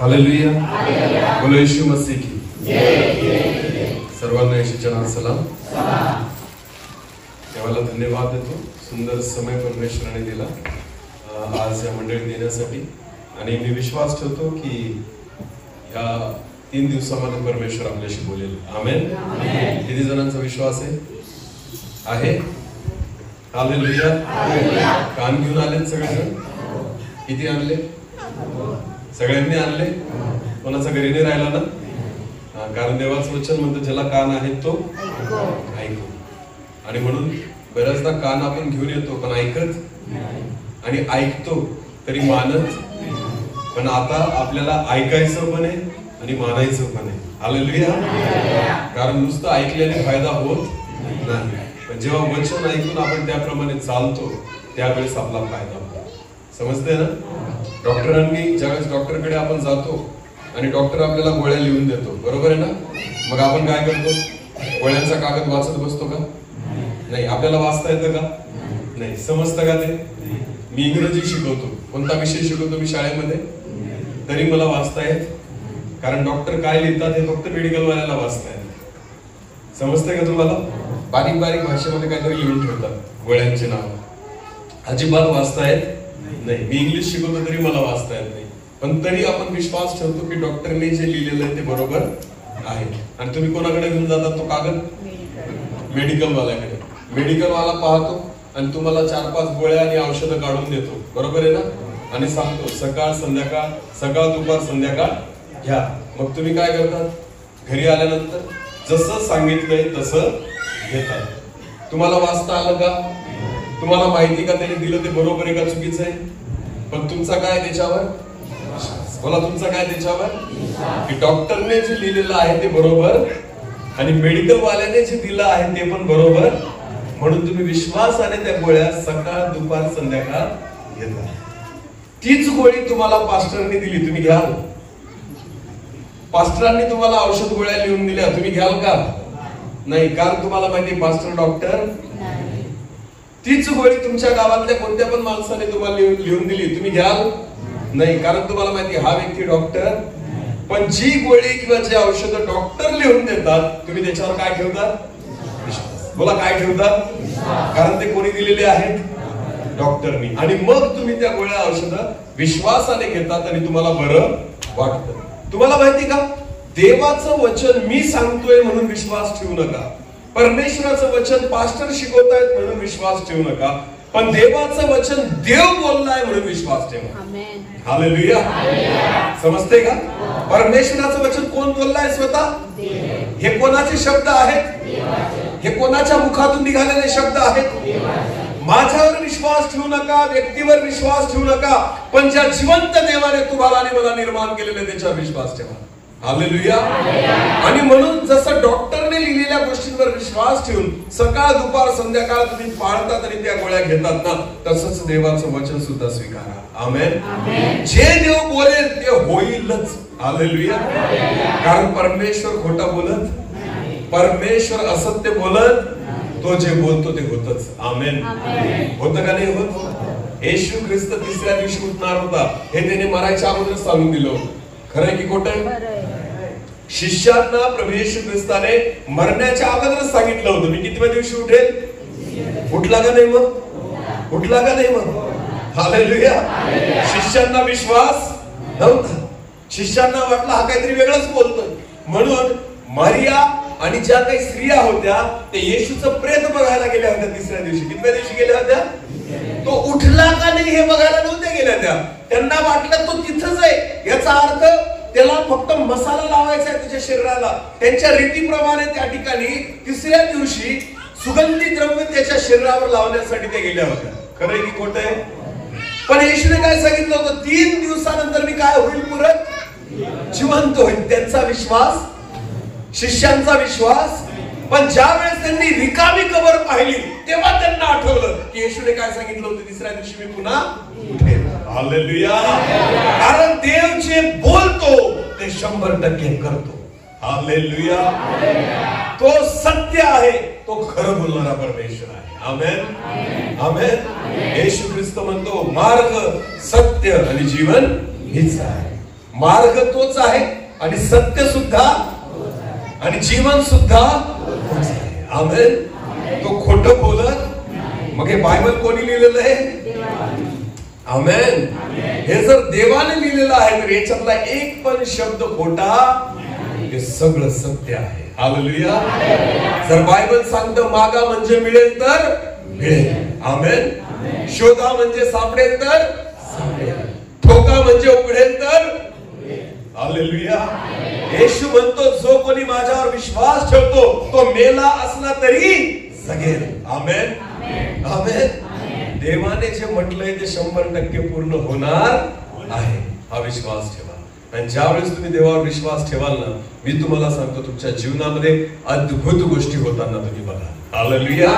Hallelujah, बोलो यीशु मसीह की सर्वांना येशूच्या नावात सलाम. देवाला धन्यवाद देतो, सुंदर समय परमेश्वराने दिला आज या मंडळीत देण्यासाठी. आणि मी विश्वास ठेवतो की या 3 दिवसामध्ये परमेश्वर आपल्याशी बोलेल. आमेन. किती जणांचा विश्वास आहे? हालेलुया. कान घेऊन आले सगळेजण? किती आणले? सगळ्यांनी आणले. कोणाचा घरी नाही राहिला ना? कारण देवाचं वचन म्हणतं ज्याला कान आहे तो ऐकू. आणि म्हणून बऱ्याचदा कान आपण घेऊन येतो पण ऐकत आणि ऐकतो तरी मानत. पण आता आपल्याला ऐकायचं पण आहे आणि मानायचं पण आहे. हालेलुया. कारण नुसतं ऐकल्याने फायदा होत नाही, पण जेव्हा वचन ऐकून आपण त्याप्रमाणे चालतो त्यावेळेस आपला फायदा होतो. समजते ना? डॉक्टरांनी ज्यावेळेस डॉक्टरकडे आपण जातो आणि डॉक्टर आपल्याला गोळ्या लिहून देतो, बरोबर आहे ना? मग आपण काय करतो? गोळ्यांचा कागद वाचत बसतो का? नाही. आपल्याला वाचता येतं का? नाही. समजतं का ते? मी इंग्रजी शिकवतो, कोणता विषय शिकवतो मी शाळेमध्ये, तरी मला वाचता येत. कारण डॉक्टर काय लिहितात हे फक्त मेडिकल वाल्याला वाचता येत. समजतंय का तुम्हाला? बारीक बारीक भाषेमध्ये काहीतरी लिहून ठेवतात गोळ्यांचे नाव, अजिबात वाचता येत नाही. मी इंग्लिश शिकवतो तरी मला वाचता येत नाही, पण तरी आपण विश्वास ठेवतो की डॉक्टरने जे लिहिलेलं आहे ते बरोबर आहे. आणि तुम्ही कोणाकडे घेऊन जातात तो कागद? मेडिकल वाल्याकडे. मेडिकल वाला पाहतो आणि तुम्हाला 4-5 गोळ्या आणि औषधं काढून देतो, बरोबर आहे ना? आणि सांगतो सकाळ संध्याकाळ, सकाळ दुपार संध्याकाळ घ्या. मग तुम्ही काय करतात? घरी आल्यानंतर जसं सांगितलंय तसं घेतात. तुम्हाला वाचता आलं का? तुम्हाला माहिती का त्याने दिलं ते बरोबर आहे का चुकीचं आहे? पण तुमचा काय त्याच्यावर? बोला, तुमचा काय त्याच्यावर? की डॉक्टरने जे लिहिलेलं आहे ते बरोबर आणि मेडिकल वाल्याने जे दिलं आहे ते पण बरोबर. म्हणून तुम्ही विश्वासाने त्या गोळ्या सकाळ दुपार संध्याकाळ घेता. तीच गोळी तुम्हाला पास्टरने दिली, तुम्ही घ्याल? पास्टरांनी तुम्हाला औषध गोळ्या लिहून दिल्या, तुम्ही घ्याल का? नाही. कारण तुम्हाला माहिती पास्टर डॉक्टर. तीच गोळी तुमच्या गावातल्या कोणत्या पण माणसाने तुम्हाला लिहून दिली, तुम्ही घ्याल? नाही. कारण तुम्हाला माहिती हा व्यक्ती डॉक्टर. पण जी गोळी किंवा जे औषध डॉक्टर लिहून देतात तुम्ही त्याच्यावर काय ठेवतात? विश्वास. बोला, काय ठेवतात? कारण ते कोणी दिलेले आहेत? डॉक्टरनी. आणि मग तुम्ही त्या गोळ्या औषधं विश्वासाने घेतात आणि तुम्हाला बरं वाटतं. तुम्हाला माहिती का, देवाचं वचन मी सांगतोय म्हणून विश्वास ठेवू नका. परमेश्वराचं वचन पास्टर शिकवतायत म्हणून विश्वास ठेवू नका. पण देवाचं वचन देव बोललाय म्हणून विश्वास ठेवा. हालेलुया. समजते का? परमेश्वराचं वचन कोण बोललाय? स्वतः. हे कोणाचे शब्द आहेत? हे कोणाच्या मुखातून निघालेले शब्द आहेत? माझ्यावर विश्वास ठेवू नका, व्यक्तीवर विश्वास ठेवू नका, पण ज्या जिवंत देवाने तुम्हाला आणि मला निर्माण केलेले त्याच्यावर विश्वास ठेवा. हालेलुया. आणि म्हणून जसं डॉक्टरने लिहिलेल्या गोष्टींवर विश्वास ठेवून सकाळ दुपार संध्याकाळ तुम्ही पाळतात आणि त्या गोळ्या घेतात ना, तसंच देवाचं वचन सुद्धा स्वीकारा. आमेन. जे देव बोलेल ते होईलच. हालेलुया. कारण परमेश्वर खोटा बोलत, परमेश्वर असत्य बोलत, तो जे बोलतो ते होतच. आमेन. होतं का नाही होत? येशू ख्रिस्त 3ऱ्या दिवशी उठणार होता हे त्याने मरायच्या अगोदर सांगून दिलं. खरंय की खोटं? शिष्यांना प्रभू येशू ख्रिस्ताने मरण्याच्या अगोदर सांगितलं होतं मी कितव्या दिवशी उठेल. उठला का नाही मग? उठला का नाही मग? हालेलुया. शिष्यांना विश्वास नव्हता. शिष्यांना वाटलं हा काहीतरी वेगळंच बोलतोय. म्हणून मारिया आणि ज्या काही स्त्रिया होत्या ते येशूचं प्रेत बघायला गेल्या होत्या 3ऱ्या दिवशी. कितव्या दिवशी गेल्या होत्या? तो उठला का नाही हे बघायला नव्हत्या गेल्या त्या. त्यांना वाटलं तो तिथंच आहे, याचा अर्थ त्याला फक्त मसाला लावायचा आहे तुझ्या शरीराला. त्यांच्या रीतीप्रमाणे त्या ठिकाणी 3ऱ्या दिवशी सुगंधी द्रव्य त्याच्या शरीरावर लावण्यासाठी त्या गेल्या होत्या. खरंय की खोटं आहे? पण येशूने काय सांगितलं होतं? 3 दिवसानंतर मी काय होईल? परत जिवंत होईल. त्यांचा विश्वास, शिष्यांचा विश्वास. पण ज्या वेळेस त्यांनी रिकामी कबर पाहिली तेव्हा त्यांना आठवलं की येशूने काय सांगितलं होतं? 3ऱ्या दिवशी मी पुन्हा उठेल. हालेलुया. कारण देव जे बोलतो ते 100% करतो. हालेलुया. तो सत्य आहे, तो खरं बोलणारा परमेश्वर आहे. आमेन. आमेन. येशू ख्रिस्त म्हणतो मार्ग, सत्य आणि जीवन हीच आहे. मार्ग तोच आहे आणि सत्य सुद्धा आणि जीवन सुद्धा तोच आहे. आमेन. तो खोटं बोलत. मग हे बायबल कोणी लिहिलेलं आहे? आमेन. हे जर देवाने लिहिलेलं आहे तर याच्यातला एक पण शब्द खोटा, हे सगळं सत्य आहे. हालेलुया. जर बायबल सांगतं मागा म्हणजे मिळेल तर मिळेल. आमेन. शोधा म्हणजे सापडेल तर सापडेल. ठोका म्हणजे उघडेल तर. हालेलुया. येशू म्हणतो जो कोणी माझ्यावर विश्वास ठेवतो तो मेला असला तरी जगेल. आमेन. आमेन. देवाने जे म्हटलंय ते 100% पूर्ण होणार आहे. हा विश्वास ठेवा. आणि ज्यावेळेस तुम्ही देवावर विश्वास ठेवाल ना, मी तुम्हाला सांगतो तुमच्या जीवनामध्ये अद्भुत गोष्टी होताना तुम्ही बघा. हालेलुया.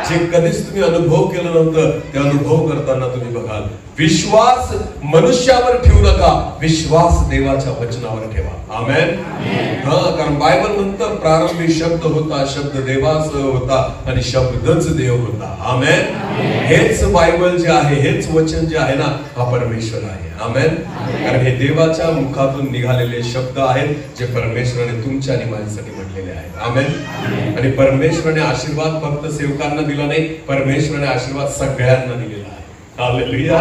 जे कधीच तुम्ही अनुभव केलं नव्हतं ते अनुभव करताना तुम्ही बघाल. विश्वास मनुष्यावर ठेवू नका, विश्वास देवाच्या वचनावर ठेवा. आमेन. कारण बायबल म्हणतं प्रारंभी शब्द होता, शब्द देवाचा होता आणि शब्दच देव होता. आमेन. हेच बायबल जे आहे, हेच वचन जे आहे ना, हा परमेश्वर आहे. आमेन. कारण हे देवाच्या मुखातून निघालेले शब्द आहेत जे परमेश्वराने तुमच्या आणि माझ्यासाठी म्हटलेले आहेत. आमेन. आणि परमेश्वराने आशीर्वाद फक्त सेवकांना दिला नाही, परमेश्वराने आशीर्वाद सगळ्यांना दिलेला आहे. हालेलुया.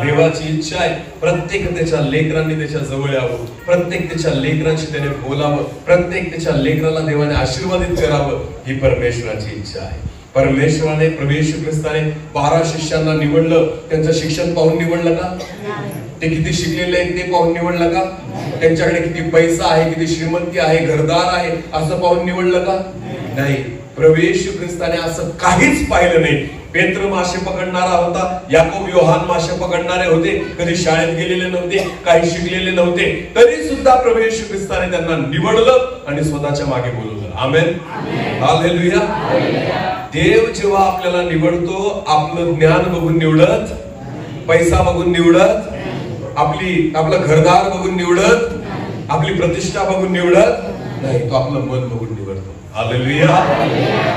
देवाची इच्छा आहे प्रत्येक त्याच्या लेकरांनी त्याच्या जवळ यावं, प्रत्येक त्याच्या लेकरांशी त्याने बोलावं, प्रत्येक त्याच्या लेकराला देवाने आशीर्वादित करावं, ही परमेश्वराची इच्छा आहे. परमेश्वराने प्रभू येशू ख्रिस्ताने 12 शिष्यांना निवडलं. त्यांचं शिक्षण पाहून निवडलं का? ते किती शिकलेले आहेत ते पाहून निवडलं का? त्यांच्याकडे किती पैसा आहे, किती श्रीमंती आहे, घरदार आहे असं पाहून निवडलं का? नाही. प्रभू येशू ख्रिस्ताने असं काहीच पाहिलं नाही. पेत्र मासे पकडणारा होता, याकोब योहान मासे पकडणारे होते, कधी शाळेत गेलेले नव्हते, काही शिकलेले नव्हते, तरी सुद्धा प्रभू येशू ख्रिस्ताने त्यांना निवडलं आणि स्वतःच्या मागे बोलवलं. आमेन. हालेलुया. देव जेव्हा आपल्याला निवडतो, आपलं ज्ञान बघून निवडत, पैसा बघून निवडत, आपलं घरदार बघून निवडत, आपली प्रतिष्ठा बघून निवडत नाही, तो आपलं मन बघून निवडतो. हालेलुया.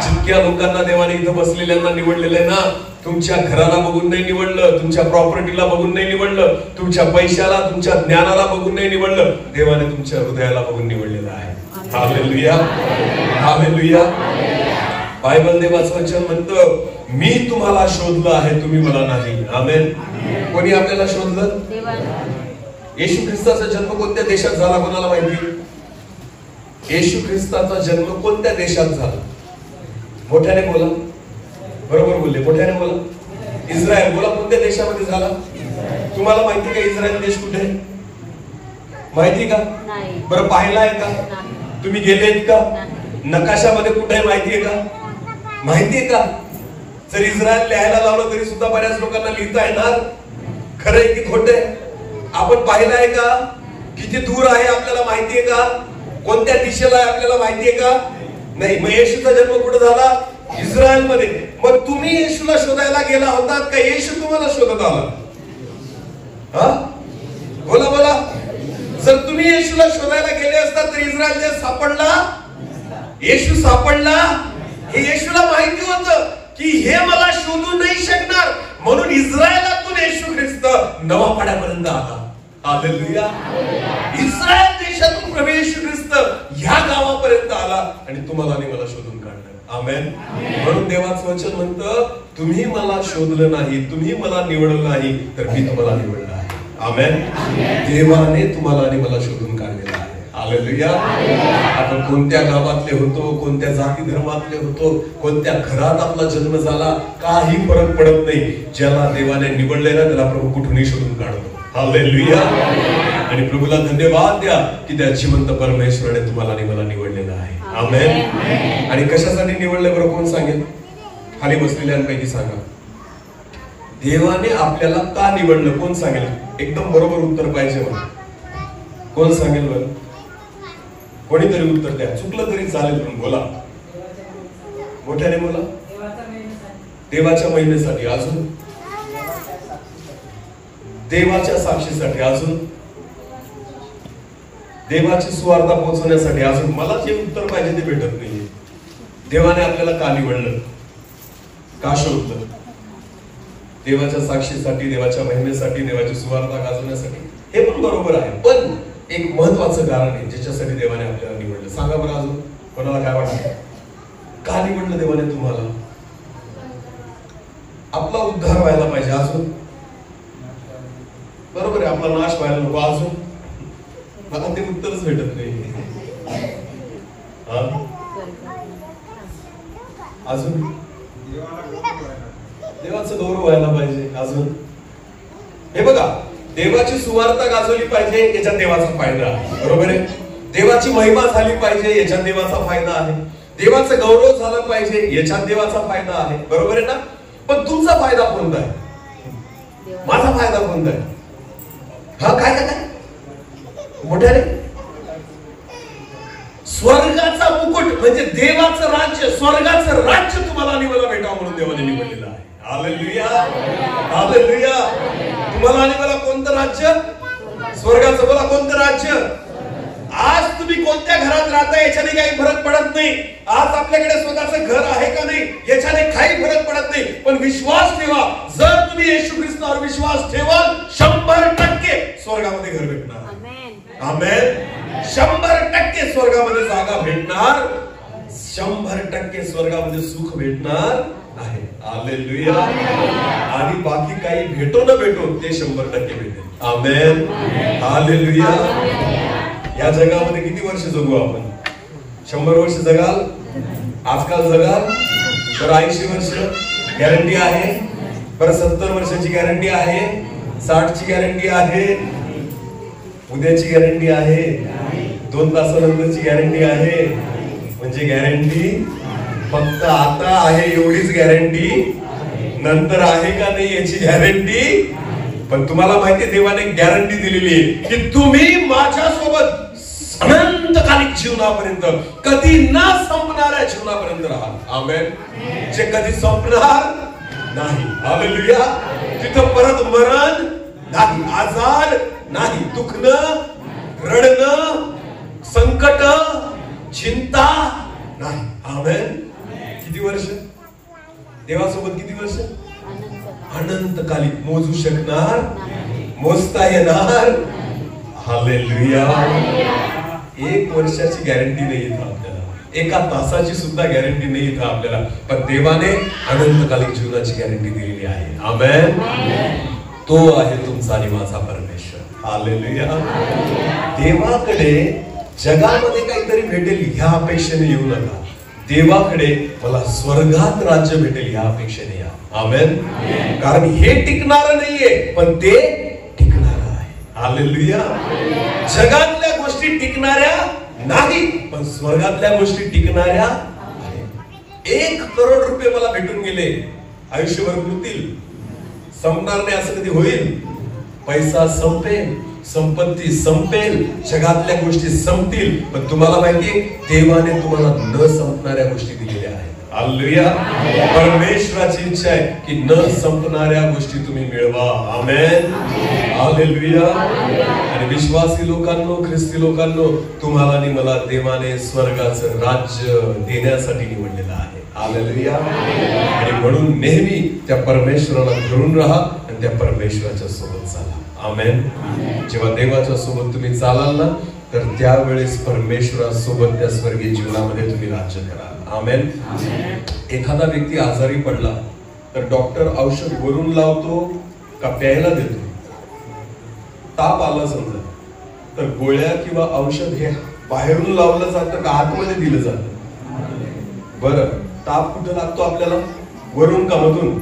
जितक्या लोकांना देवाने इथं बसलेल्यांना निवडलेलं आहे ना, तुमच्या घराला बघून नाही निवडलं, तुमच्या प्रॉपर्टीला बघून नाही निवडलं, तुमच्या पैशाला, तुमच्या ज्ञानाला बघून नाही निवडलं, देवाने तुमच्या हृदयाला बघून निवडलेलं आहे. हालेलुया. हालेलुया. बायबल देवाचं वचन म्हणतं, मी तुम्हाला शोधलं आहे, तुम्ही मला नाही. आमेन. कोणी आपल्याला शोधलं? येशू ख्रिस्ताचा जन्म कोणत्या देशात झाला कोणाला माहिती? येशू ख्रिस्ताचा जन्म कोणत्या देशात झाला? मोठ्याने बोला. बरोबर बोलले. मोठ्याने बोला. इस्रायल. बोला. कोणत्या देशामध्ये झाला? तुम्हाला माहिती का इस्रायल देश कुठे? माहिती का? बरं पाहिलाय का? तुम्ही गेलेत का? नकाशामध्ये कुठे माहितीये का? माहितीये का? जर इस्रायल लिहायला लावलं तरी सुद्धा बऱ्याच लोकांना लिहिता येणार. खरंय की खोटंय? आपण पाहिलाय का? किती दूर आहे आपल्याला माहितीये का? कोणत्या दिशेला आहे आपल्याला माहितीये का? नाही. मग येशूचा जन्म कुठे झाला? इस्रायल मध्ये. मग तुम्ही येशूला शोधायला गेला होतात का येशू तुम्हाला शोधत आला? हा? बोला बोला. जर तुम्ही येशूला शोधायला गेले असतात तर इस्रायल देश सापडला? येशू सापडला? हे येशूला माहिती होतं की हे मला शोधू नाही शकणार, म्हणून इस्रायलातून येशू ख्रिस्त नवापाड्यापर्यंत आला. हालेलुया. इस्रायल देशातून प्रभू येशू ख्रिस्त ह्या गावापर्यंत आला आणि तुम्हाला आणि मला शोधून काढलं. आमेन. म्हणून देवाचं वचन म्हणतं, तुम्ही मला शोधलं नाही, तुम्ही मला निवडलं नाही, तर मी तुम्हाला निवडलं आहे. आमेन. देवाने तुम्हाला आणि मला शोधून काढलेलं आहे. हालेलुया. आपण कोणत्या गावातले होतो, कोणत्या जाती धर्मातले होतो, कोणत्या घरात आपला जन्म झाला, काही फरक पडत नाही. ज्याला देवाने निवडले ना त्याला प्रभू कुठूनही शोधून काढतो. हालेलुया. आणि प्रभूला धन्यवाद द्या की त्या जिवंत परमेश्वराने तुम्हाला आणि मला निवडलेलं आहे. आमेन. आणि कशासाठी निवडले बरं कोण सांगेल? खाली बसलेल्यांपैकी सांगा. देवाने आपल्याला का निवडलं कोण सांगेल? एकदम बरोबर उत्तर पाहिजे मला. कोण सांगेल बरं? कोणीतरी उत्तर द्या. चुकलं तरी चालेल पण बोला. मोठ्याने बोला. देवाच्या महिमेसाठी. अजून? देवाच्या साक्षीसाठी. अजून? देवाची सुवार्ता पोहोचवण्यासाठी. अजून? मला जे उत्तर पाहिजे ते भेटत नाहीये. देवाने आपल्याला का निवडलं? का शोधलं? देवाच्या साक्षीसाठी, देवाच्या महिमेसाठी, देवाची सुवार्ता गाजवण्यासाठी. हे पण बरोबर आहे, पण एक महत्वाचं कारण आहे ज्याच्यासाठी देवाने आपल्याला निवडलं. सांगा बरं अजून कोणाला काय वाटतं? का निवडलं देवाने तुम्हाला? आपला उद्धार व्हायला पाहिजे. अजून बरोबर आहे, आपला नाश व्हायला नको. अजून मला ते उत्तरच भेटत नाही. अजून देवाचं गौरव व्हायला पाहिजे. अजून हे बघा, देवाची सुवार्ता गाजवली पाहिजे, याच्यात देवाचा फायदा आहे. बरोबर आहे. देवाची महिमा झाली पाहिजे, याच्यात देवाचा फायदा आहे. देवाचं गौरव झालं पाहिजे, याच्यात देवाचा फायदा आहे. बरोबर आहे ना? पण तुमचा फायदा कोणता आहे? माझा फायदा कोणता आहे? हा काय काय काय मोठ्याने स्वर्गाचा मुकुट म्हणजे देवाचं राज्य, स्वर्गाचं राज्य तुम्हाला आणि मला भेटावं म्हणून देवाने निवडलेलं आहे. Hallelujah, hallelujah. तुम्हाला आणि मला कोणतं राज्य? स्वर्गाचं. बोला, कोणतं राज्य? आज तुम्ही कोणत्या घरात राहता याच्याने काही फरक पडत नाही. आज आपल्याकडे स्वतःचं घर आहे का नाही याच्याने काही फरक पडत नाही. पण विश्वास ठेवा, जर तुम्ही येशू ख्रिस्तावर विश्वास ठेवाल 100% स्वर्गामध्ये घर भेटणार. आमेन. 100% स्वर्गामध्ये जागा भेटणार, 100% स्वर्गामध्ये सुख भेटणार आहे. हालेलुया. आणि बाकी काही भेटो न भेटो ते 100% भेटेल. आमेन. हालेलुया. या जगामध्ये किती वर्ष जगू आपण? 100 वर्ष जगाल? आजकाल जगाल तर 80 वर्ष गॅरंटी आहे, परत 70 वर्षाची गॅरंटी आहे, 60 ची गॅरंटी आहे, उद्याची गॅरंटी आहे, 2 तासानंतरची गॅरंटी आहे. म्हणजे गॅरंटी फक्त आता आहे एवढीच गॅरंटी, नंतर आहे का नाही याची गॅरंटी. पण तुम्हाला माहिती आहे देवाने गॅरंटी दिलेली आहे की तुम्ही माझ्यासोबत अनंतकालिक जीवनापर्यंत, कधी न संपणाऱ्या जीवनापर्यंत राहा. आमेन. जे कधी संपणार नाही. हालेलुया. तिथं परत मरण नाही, आजार नाही, दुखणं, रडणं, संकट, चिंता नाही. आमेन. किती वर्ष देवासोबत? किती वर्ष? अनंतकालिक. मोजू शकणार, मोजता येणार. हालेलुया. 1 वर्षाची गॅरंटी नाही इथं आपल्याला, 1 तासाची सुद्धा गॅरंटी नाही इथं आपल्याला, पण देवाने अनंतकालिक जीवनाची गॅरंटी दिलेली आहे. आमेन. तो आहे तुमचा आणि माझा परमेश्वर. हालेलुया. देवाकडे जगामध्ये काहीतरी भेटेल ह्या अपेक्षेने येऊ नका. देवाकडे मला स्वर्गात राज्य भेटेल ह्या अपेक्षेने या. आमेन. कारण हे टिकणार नाहीये, पण ते टिकणार आहे. हालेलुया. जगातल्या गोष्टी टिकणाऱ्या नाही, पण स्वर्गातल्या गोष्टी टिकणाऱ्या आहेत. 1 करोड रुपये मला भेटून गेले, आयुष्यभर पुरतील, संपणार नाही असं कधी होईल? पैसा संपेल, संपत्ती संपेल, जगातल्या गोष्टी संपतील, पण तुम्हाला माहितीये देवाने तुम्हाला न संपणाऱ्या गोष्टी दिलेल्या आहेत. हालेलुया. परमेश्वराची इच्छा आहे की न संपणाऱ्या गोष्टी तुम्ही मिळवा. आमेन. हालेलुया. आणि विश्वासी लोकांनो, ख्रिस्ती लोकांनो, तुम्हाला आणि मला देवाने स्वर्गाचं राज्य देण्यासाठी निवडलेलं आहे. हालेलुया. आणि म्हणून नेहमी त्या परमेश्वराला धरून राहा आणि त्या परमेश्वराच्या सोबत चाला. आमेन. जेव्हा देवाच्या सोबत तुम्ही चालाल ना, तर त्यावेळेस परमेश्वरासोबत त्या स्वर्गीय जीवनामध्ये तुम्ही राज्य कराल. आमेन. एखादा व्यक्ती आजारी पडला तर डॉक्टर औषध वरून लावतो का प्यायला देतो? ताप आला समजा तर गोळ्या किंवा औषध हे बाहेरून लावलं जातं का आतमध्ये दिलं जातं? बरं, ताप कुठं लागतो आपल्याला? वरून का मधून?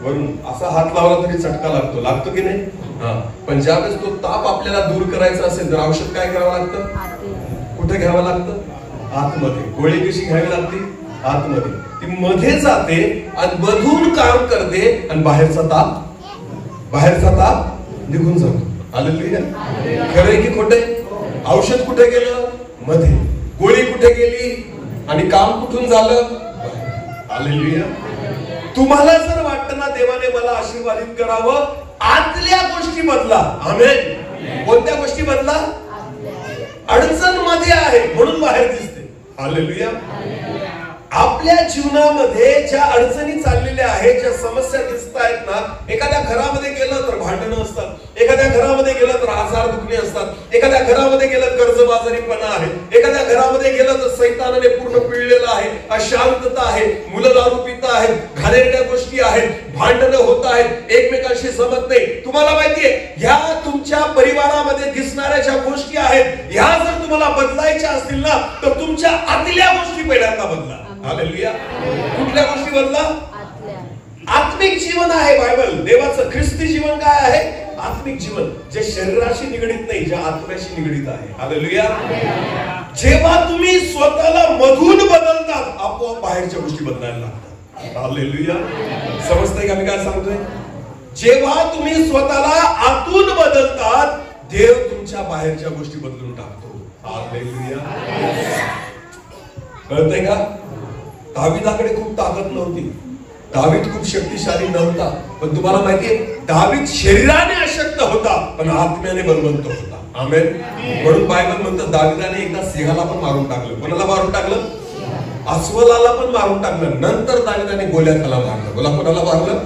वरून. असा हात लावला तरी चटका लागतो, लागतो की नाही? हा. पण ज्यावेळेस तो ताप आपल्याला दूर करायचा असेल तर औषध काय करावं लागतं? कुठे घ्यावं लागतं? आतमध्ये. गोळी कशी घ्यावी लागते? आतमध्ये. ती मध्ये जाते आणि मधून काम करते आणि बाहेरचा ताप निघून जातो. हालेलुया. खरंय की खोटंय? औषध कुठे गेलं? मध्ये. गोळी कुठे गेली आणि काम कुठून झालं? हालेलुया. तुम्हाला जर वाटतं ना देवाने मला आशीर्वादित करावं, आतल्या गोष्टी बदला. आमेन. कोणत्या गोष्टी बदला? अडचण मध्ये आहे म्हणून बाहेर दिसते. हालेलुया. आपल्या जीवनामध्ये ज्या अडचणी चाललेल्या आहेत, ज्या समस्या दिसत आहेत ना, एखाद्या घरामध्ये गेलं तर भांडणं असतात, एखाद्या घरामध्ये गेलं तर आजार दुखणे असतात, एखाद्या घरामध्ये गेलं कर्जबाजारीपणा आहे, एखाद्या घरामध्ये गेलं तर सैतानाने पूर्ण पिळलेलं आहे, अशांतता आहे, मुलं दारू पिता आहेत, घाणेरड्या गोष्टी आहेत, भांडणं होत आहेत, एकमेकांशी जमत नाही. तुम्हाला माहितीये, ह्या तुमच्या परिवारामध्ये दिसणाऱ्या ज्या गोष्टी आहेत, ह्या जर तुम्हाला बदलायच्या असतील ना, तर तुमच्या आतल्या गोष्टी पहिल्यांदा बदला. हालेलुया. कुठल्या गोष्टी बदला? आत्मिक जीवन आहे बायबल. देवाचं ख्रिस्ती जीवन काय आहे? आत्मिक जीवन, जे शरीराशी निगडीत नाही, जे आत्म्याशी निगडीत आहे. हालेलुया. जेव्हा तुम्ही स्वतःला मधून बदलतात, आपोआप बाहेरच्या गोष्टी बदलायला लागतात. हालेलुया. समजतंय का मी काय सांगतोय? जेव्हा तुम्ही स्वतःला आतून बदलतात, देव तुमच्या बाहेरच्या गोष्टी बदलून टाकतो. हालेलुया. कळतंय का? दावीदाकडे खूप ताकद नव्हती, दावीद खूप शक्तिशाली नव्हता, पण तुम्हाला माहितीये, दावीद शरीराने अशक्त होता पण आत्म्याने बलवंत होता. आमेन. म्हणून बायबल म्हणतं, दावीदाने एकदा सिंहाला पण मारून टाकलं. कोणाला मारून टाकलं? अस्वलाला पण मारून टाकलं. नंतर दावीदाने गोल्याथाला मारलं. बोला, कोणाला मारलं?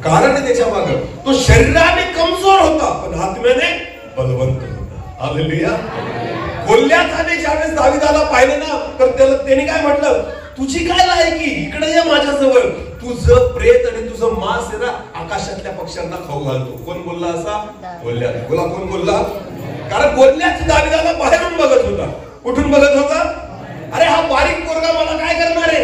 कारण त्याच्या मागे, तो शरीराने कमजोर होता पण आत्म्याने बलवंत होता. हालेलुया. गोल्याथाने ज्यावेळेस दावीदाला पाहिलं ना, तर त्याने काय म्हटलं? तुझी काय लायकी, इकडे ये माझ्याजवळ. तुझं प्रेत आणि तुझं मांस आहे ना, आकाशातल्या पक्ष्यांना खाऊ घालतो. कोण बोलला असा? गोल्याथ. बोला, कोण बोलला? कारण गोल्याथ दावीदाला बाहेरून बघत होता. कुठून बघत होता? अरे हा बारीक पोरगा मला काय करणार आहे?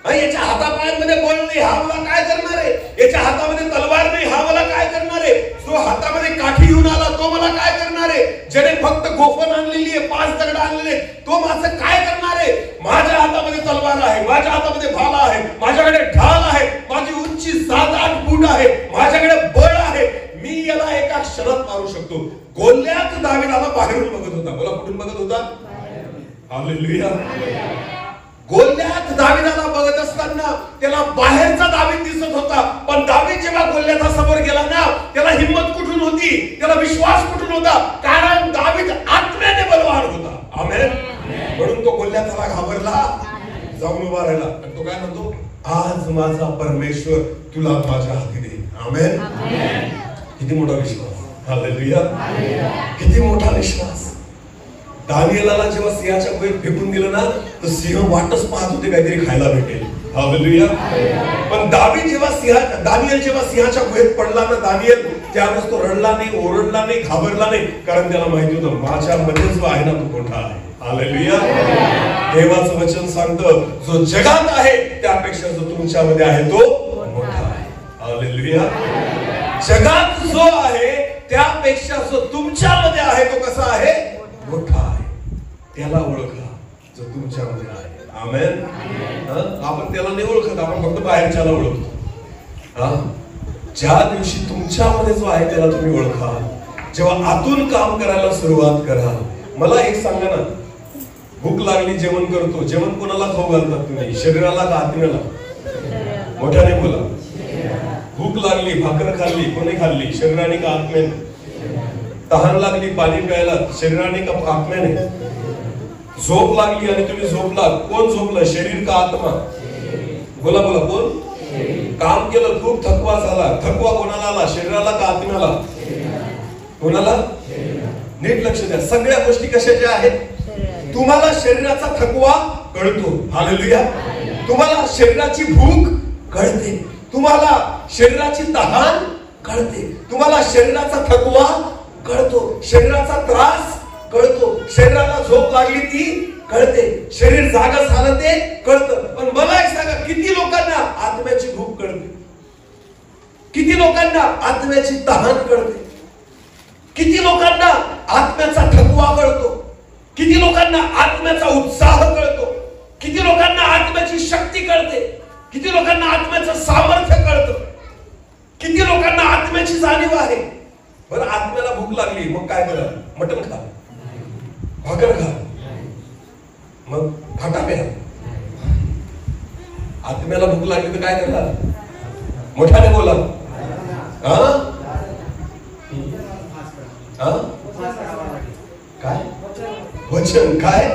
याच्या हातापायांमध्ये बळ नाही, हा मला काय करणार आहे? याच्या हातामध्ये तलवार नाही, हा मला काय करणार आहे? जो हातामध्ये काठी घेऊन आला, तो मला काय करणार आहे? ज्याने फक्त गोफण आणलेली आहे, 5 दगड आणलेले, तो माझं काय करणार आहे? माझ्या हातामध्ये तलवार आहे, माझ्या हातामध्ये भाला आहे, माझ्याकडे ढाल आहे, माझी उंची 7-8 फूट आहे, माझ्याकडे बळ आहे, मी याला एका क्षणात मारू शकतो. गोल्याथ दावीदाला बाहेरून बघत होता. बोला, कुठून बघत होता? हालेलुया. गोल्याथ दावीदाला बघत असताना त्याला बाहेरचा दावीद दिसत होता, पण दावीद जेव्हा गोल्याथासमोर गेला ना, त्याला हिम्मत कुठून होती? त्याला विश्वास कुठून होता? कारण दावीद आत्म्याने बलवान होता. आमेन. म्हणून तो गोल्याथाला घाबरला, जाऊन उभा राहिला. आणि तो काय म्हणतो? आज माझा परमेश्वर तुला माझ्या हाती देईल. आमेन. किती मोठा विश्वास. हालेलुया. किती मोठा विश्वास. दानिएलाला जेव्हा सिंहाच्या गुहेत फेकून दिलं ना, तर सिंह वाटच पाहत होते काहीतरी खायला भेटेल. हालेलुया. पण दानिएल जेव्हा सिंहाच्या गुहेत पडला ना, दानिएल त्यावेळेस तो रडला नाही, ओरडला नाही, घाबरला नाही, कारण त्याला माहिती होतं माझ्यामध्ये जो आहे ना, तो मोठा आहे. हालेलुया. देवाचं वचन सांगतं, जो जगात आहे त्यापेक्षा जो तुमच्यामध्ये आहे तो मोठा आहे. हालेलुया. जगात जो आहे त्यापेक्षा जो तुमच्यामध्ये आहे तो कसा आहे? मोठा आहे. त्याला ओळखा जो तुमच्यामध्ये आहे. आमेन. आपण त्याला नाही ओळखत, आपण फक्त बाहेरच्याला ओळखतो. ज्या दिवशी तुमच्यामध्ये जो आहे त्याला तुम्ही ओळखा, जेव्हा आतून काम करायला सुरुवात करा. मला एक सांगा ना, भूक लागली, जेवण करतो, जेवण कोणाला खाऊ घालतात तुम्ही? शरीराला का आत्म्याला? मोठ्याने बोला. भूक लागली, भाकर खाल्ली, कोणी खाल्ली? शरीराने का आत्म्याने? तहान लागली, पाणी प्यायला, शरीराने का आत्म्याने? झोप लागली आणि तुम्ही झोपलात, कोण झोपलं? शरीर का आत्मा? बोला बोला, कोण? काम केलं, खूप थकवा झाला, थकवा कोणाला आला? शरीराला का आत्म्याला? कोणाला? नीट लक्ष द्या. सगळ्या गोष्टी कशाच्या आहेत? तुम्हाला शरीराचा थकवा कळतो. हालेलुया. तुम्हाला शरीराची भूक कळते, तुम्हाला शरीराची तहान कळते, तुम्हाला शरीराचा थकवा कळतो, शरीराचा त्रास कळतो, शरीराला झोप लागली ती कळते, शरीर जागा झालं ते कळतं. पण मला एक सांगा, किती लोकांना आत्म्याची भूक कळते? किती लोकांना आत्म्याची तहान कळते? किती लोकांना आत्म्याचा थकवा कळतो? किती लोकांना आत्म्याचा उत्साह कळतो? किती लोकांना आत्म्याची शक्ती कळते? किती लोकांना आत्म्याचं सामर्थ्य कळतं? किती लोकांना आत्म्याची जाणीव आहे? बरं, आत्म्याला भूक लागली, मग काय करा? मटण खा, भाकर खा, मग भाटा प्या. आत्म्याला भूक लागली तर काय करणार? मोठ्याने बोला. काय? वचन. काय?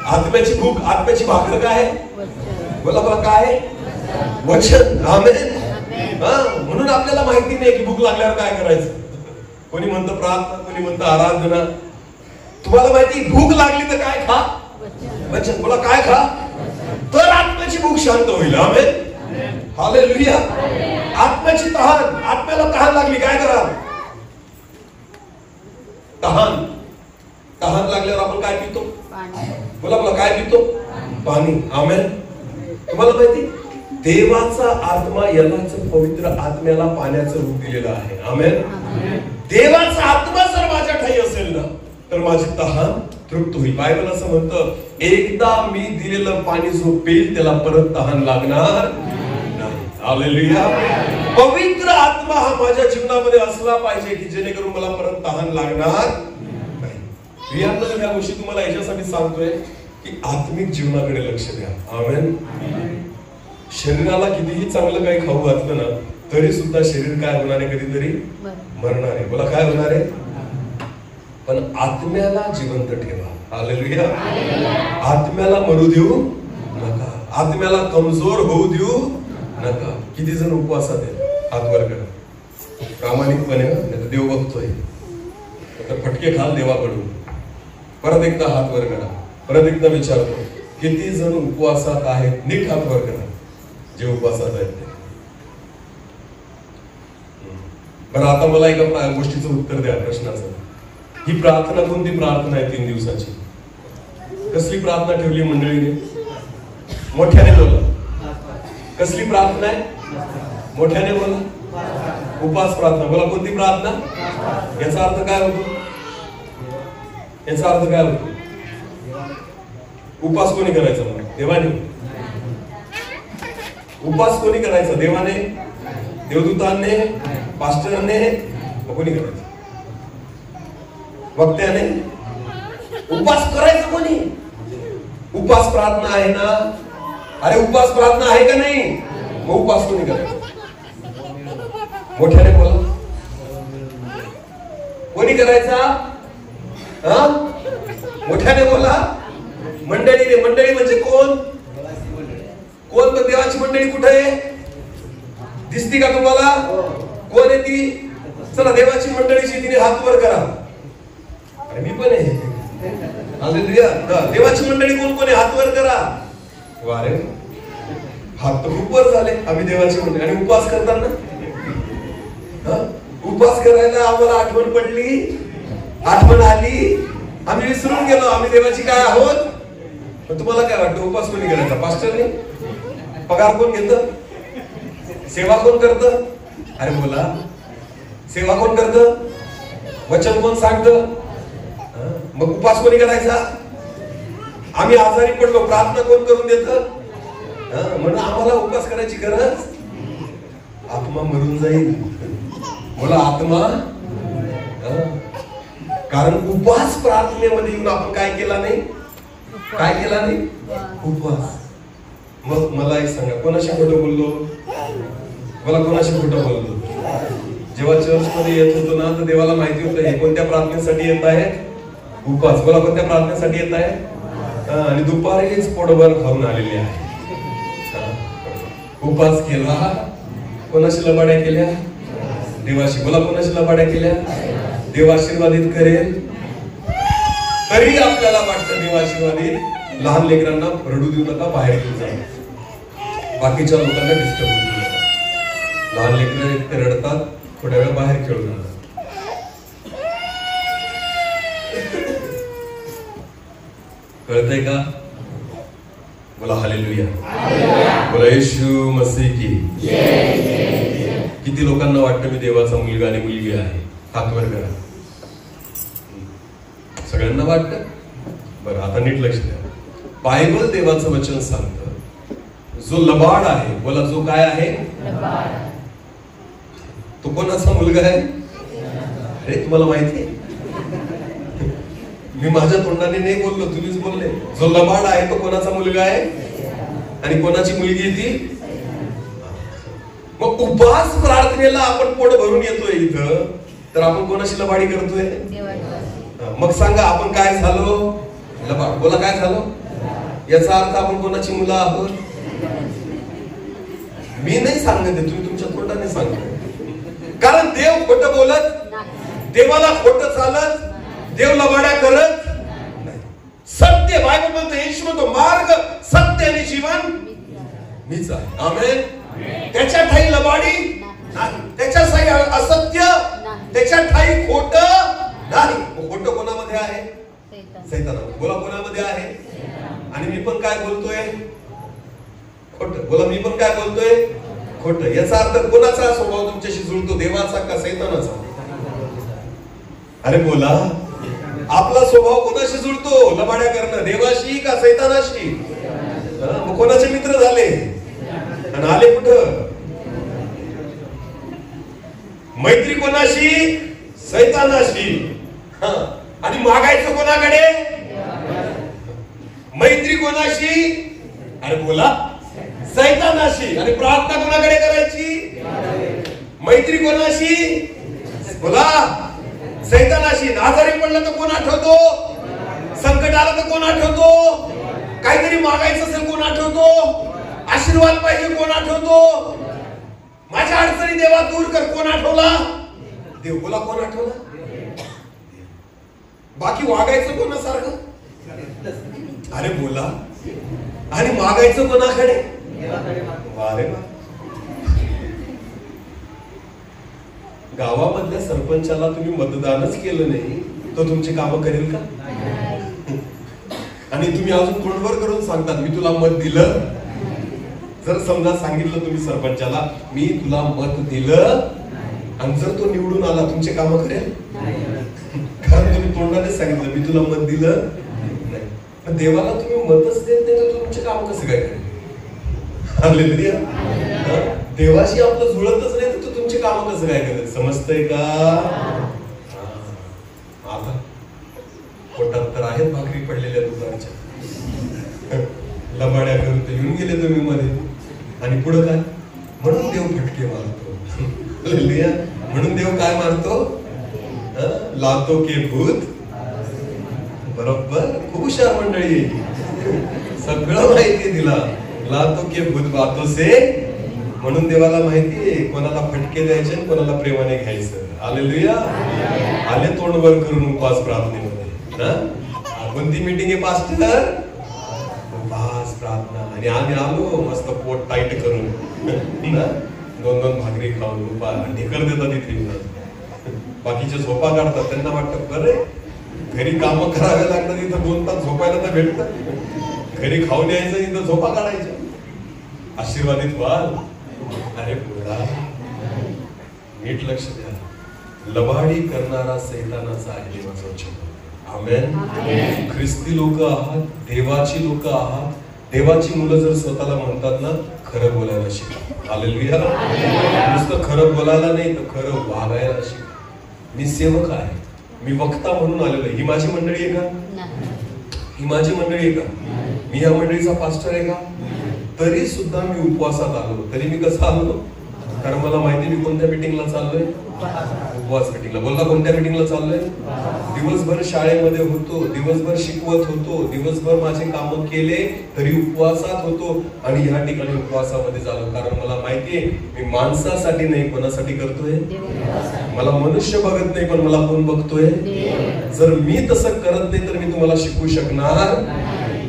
आत्म्याची भूक, आत्म्याची भाकर काय? बोला बोला काय? वचन. आमेन. म्हणून आपल्याला माहिती नाही की भूक लागल्यावर काय करायचं. कोणी म्हणतं प्रार्थना, कोणी म्हणतं आराधना. तुम्हाला माहिती भूक लागली तर काय खा? वचन. बोला काय खा? तर आत्म्याची भूक शांत होईल. आमेन. हालेलुया. आत्म्याची तहान, आत्म्याला तहान लागली काय करा? तहान. तहान लागल्यावर आपण काय पितो? बोला बोला काय पितो? पाणी. आमेन. तुम्हाला माहिती देवाचा आत्मा यालाच पवित्र आत्म्याला पाण्याचं रूप दिलेलं आहे. आमेन. देवाचा आत्मा जर माझ्या ठाई असेल ना तर माझी तहान तृप्त होईल. बायबल असं म्हणतं, एकदा मी दिलेलं पाणी जो पेल त्याला परत तहान लागणार नाही. हालेलुया. पवित्र आत्मा हा माझ्या जीवनामध्ये असला पाहिजे की जेणेकरून मला परत तहान लागणार नाही. प्रियांनो, ह्या गोष्टी तुम्हाला याच्यासाठी सांगतोय की आत्मिक जीवनाकडे लक्ष द्या. आमेन. शरीराला कितीही चांगलं काही खाऊ घातलं ना तरी सुद्धा शरीर काय होणार आहे? कधीतरी मरणार आहे. बोला काय होणार आहे? पण आत्म्याला जिवंत ठेवा. हालेलुया. आत्म्याला मरू देऊ नका. आत्म्याला कमजोर होऊ देऊ नका. किती जण उपवासात आहेत? हात वर करा. प्रामाणिकपणे. देव बघतोय तर फटके खाल देवाकडून. परत एकदा हात वर करा. परत एकदा विचारतो, किती जण उपवासात आहेत? नीट हात वर करा जे उपवासात आहेत ते. बरं, आता मला एका गोष्टीचं उत्तर द्या, प्रश्नाचं. ही प्रार्थना कोणती प्रार्थना आहे 3 दिवसाची? कसली प्रार्थना ठेवली मंडळीने? मोठ्याने बोला. कसली प्रार्थना आहे? मोठ्याने बोला. उपास प्रार्थना. बोला कोणती प्रार्थना? याचा अर्थ काय होतो? याचा अर्थ काय होतो? उपास कोणी करायचा? देवाने. उपास कोणी करायचा? देवाने, देवदूतांनी, पास्टरने? कोणी करायचं? वक्त्याने? उपास करायचं कोणी? उपास प्रार्थना आहे ना? अरे उपास प्रार्थना आहे का नाही? मग उपास कोणी करायचा? मोठ्याने बोला. कोणी करायचा? मोठ्याने बोला. मंडळीने. मंडळी म्हणजे कोण? कोण? तर देवाची मंडळी कुठे आहे? दिसती का तुम्हाला? कोण आहे ती? चला देवाची मंडळीची तिने हात वर करा. अरे मी पण आहे. हालेलुया. देवाची मंडळी कोण कोण आहे? हात वर करा. वारे हात तर खूप वर झाले. आम्ही देवाची मंडळी. आणि उपवास करताना उपवास करायला आम्हाला आठवण पडली, आठवण आली, आम्ही विसरून गेलो आम्ही देवाची काय आहोत. तुम्हाला काय वाटतं उपवास कोणी करायचा? पास्टरने? पगार कोण घेतं? सेवा कोण करतं? अरे बोला, सेवा कोण करतं? वचन कोण सांगतं? मग उपवास कोणी करायचा? आम्ही आजारी पडलो, प्रार्थना कोण करून देतं? म्हणून आम्हाला उपवास करायची गरज. आत्मा मरून जाईल. बोला आत्मा. कारण उपवास प्रार्थनेमध्ये येऊन आपण काय केला नाही? काय केला नाही? उपवास. मग मला एक सांगा, कोणाशी खोटं बोललो? मला कोणाशी खोटं बोललो? जेव्हा चर्च मध्ये येत होतो ना तर देवाला माहिती होतं हे कोणत्या प्रार्थनेसाठी येत आहे? उपवास. बोला कोणत्या प्रार्थनेसाठी येत आहे? आणि दुपारीच पोटभर खाऊन आलेले आहे. उपवास केला. कोणाशी लबाड्या केल्या? देवाशी. बोला कोणाशी लबाड्या केल्या? देव आशीर्वादित करेल. तरी आपल्याला वाटतं देव आशीर्वादित. लहान लेकरांना रडू देऊ नका, बाहेर घेऊन जा. बाकीच्या लोकांना डिस्टर्ब होऊ देऊ नका. लहान लेकर रडतात, थोड्या वेळ बाहेर खेळून जातात. कळतंय का? बोला हालेलुया. बोला येशू मसीह की जय. किती लोकांना वाटतं मी देवाचा मुलगा आणि मुलगी आहे? हात वर करा. सगळ्यांना वाटतं? बरं, आता नीट लक्ष द्या. बायबल देवाचं वचन सांगतं जो लबाड आहे, बोला जो काय आहे? तो कोणाचा मुलगा आहे? अरे तुम्हाला माहिती आहे? मी माझ्या तोंडाने नाही बोललो, तुम्हीच बोलले. जो लबाड आहे तो कोणाचा मुलगा आहे आणि कोणाची मुलगी ती? मग उपवास प्रार्थनेला आपण पोट भरून येतोय इथं, तर आपण कोणाशी लबाडी करतोय? मग सांगा आपण काय झालो? लबाड. बोला काय झालो? याचा अर्थ आपण कोणाची मुलं आहोत? मी नाही सांगत, तुम्ही तुमच्या तोंडाने सांगा. कारण देव खोटं बोलत, देवाला खोटं चालत, देव लबाड्या करत नाही. सत्य बायबल म्हणतो, येशू म्हणतो मार्ग सत्य आणि जीवन मीच आहे. आमेन. त्याच्या ठाई लबाडी नाही, त्याच्या ठाई असत्य, त्याच्या ठाई खोटं नाही. खोटं कोणामध्ये आहे? सैतानामध्ये. बोला कोणामध्ये आहे? आणि मी पण काय बोलतोय? खोटं. बोला मी पण काय बोलतोय? खोटं. याचा अर्थ कोणाचा स्वभाव तुमच्याशी जुळतो, देवाचा का सैतानाचा? अरे बोला, आपला स्वभाव कोणाशी जुळतो? लबाड्या करणं. देवाशी का सैतानाशी? मग कोणाचे मित्र झाले आणि आले कुठं? मैत्री कोणाशी? सैतानाशी. आणि मागायचं कोणाकडे? मैत्री कोणाशी? अरे बोला, सैतानाशी. आणि प्रार्थना कोणाकडे करायची? मैत्री कोणाशी? बोला, सैतानाशी. आजारी पडलं तर कोण आठवतो? संकट आलं तर कोण आठवतो? काहीतरी मागायचं असेल कोण आठवतो? आशीर्वाद पाहिजे कोण आठवतो? माझ्या अडचणी देवा दूर कर कोण आठवला? देव. बोला कोण आठवला? बाकी वागायचं कोणासारखं? अरे बोला. आणि मागायचं कोणाकडे? अरे वा. गावामधल्या सरपंचाला तुम्ही मतदानच केलं नाही, तो तुमची कामं करेल का? आणि तुम्ही अजून तोंडवर करून सांगतात मी तुला मत दिलं. जर समजा सांगितलं तुम्ही सरपंचाला मी तुला मत दिलं, आणि जर तो निवडून आला, तुमचे कामं करेल? कारण तुम्ही तोंडाने सांगितलं मी तुला मत दिलं नाही. देवाला तुम्ही मतच देत नाही तर तुमचे काम कसं काय करेल? हालेलुया. देवाशी आपलं जुळतच नाही तर तुमचे काम कसं काय करेल? समजतंय का? आता पोटात तर आहेत भाकरी पडलेल्या दुपारच्या, लबाड्या करून तर येऊन गेले तुम्ही मध्ये. आणि पुढं काय? म्हणून देव फटके मारतो. हालेलुया. म्हणून देव काय मारतो? लातो के भूत. बरोबर. खूप हुशार मंडळी, सगळं माहिती दिला. लातो के भूत बातों से. म्हणून देवाला माहितीये कोणाला फटके द्यायचे, कोणाला प्रेमाने घ्यायचं. हालेलुया. आले तोंडवर करून उपवास प्रार्थनेमध्ये. कोणती मीटिंग आहे पास्टर? उपवास प्रार्थना. आणि आम्ही आलो मस्त पोट टाईट करून, 2-2 भाकरी खाऊन उपवास ढेकर देतात इथे. बाकीचे झोपा काढतात, त्यांना वाटतं बरं घरी कामं करावे लागतात, इथं 2 तास झोपायला तर भेटतं. घरी खाऊन यायचं, इथं झोपा काढायच्या. आशीर्वादित व्हाल. अरे बोला, नीट लक्ष द्या. लबाडी करणारा सैतानाचा आहे देवाचा वचन. आमेन. ख्रिस्ती लोक आहात, देवाची लोक आहात. देवाची मुलं जर स्वतःला म्हणतात ना, खरं बोलायला शिका. हालेलुया. नुसतं खरं बोलायला नाही तर खरं वागायला शिका. मी सेवक आहे, मी वक्ता म्हणून आलेलो आहे. ही माझी मंडळी आहे का? ही माझी मंडळी आहे का? मी या मंडळीचा पास्टर आहे का? तरी सुद्धा मी उपवासात आलो. तरी मी कसं आलो? कारण मला माहिती मी कोणत्या मीटिंगला चाललोय? उपवास मीटिंगला. बोलला कोणत्या मीटिंगला चाललोय? दिवसभर शाळेमध्ये होतो, दिवसभर शिकवत होतो, दिवसभर माझे काम केले तरी उपवासात होतो. आणि या ठिकाणी उपवासामध्ये झालो कारण मला माहितीये मी माणसासाठी नाही, कोणासाठी करतोय? मला मनुष्य बघत नाही, पण मला कोण बघतोय? जर मी तसं करत नाही तर मी तुम्हाला शिकवू शकणार.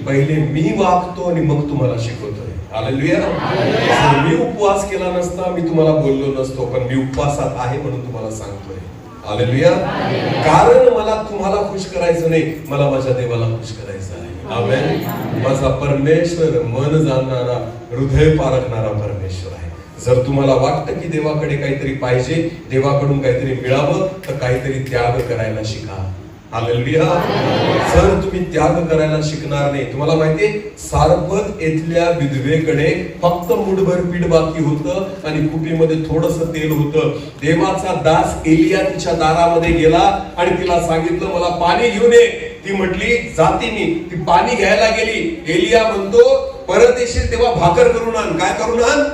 पहिले मी वागतो आणि मग तुम्हाला शिकवतोय. हालेलुया. जर मी उपवास केला नसता मी तुम्हाला बोललो नसतो, पण मी उपवासात आहे म्हणून तुम्हाला सांगतोय. हालेलुया. कारण मला तुम्हाला खुश करायचं नाही, मला माझ्या देवाला खुश करायचं आहे. आमेन. माझा परमेश्वर मन जाणणारा, हृदय पारखणारा परमेश्वर आहे. जर तुम्हाला वाटतं की देवाकडे काहीतरी पाहिजे, देवाकडून काहीतरी मिळावं, तर काहीतरी त्याग करायला शिका. हालेलुया. जर तुम्ही त्याग करायला शिकणार नाही, तुम्हाला माहितीये सारपत येथल्या विधवेकडे फक्त मुठभर पीठ बाकी होतं आणि कुपीमध्ये थोडंसं तेल होतं. देवाचा दास एलिया तिच्या दारामध्ये गेला आणि तिला सांगितलं मला पाणी घेऊन ये. ती म्हटली जाती मी. ती पाणी घ्यायला गेली. एलिया म्हणतो परत येशील तेव्हा भाकर करून आण. काय करून आण?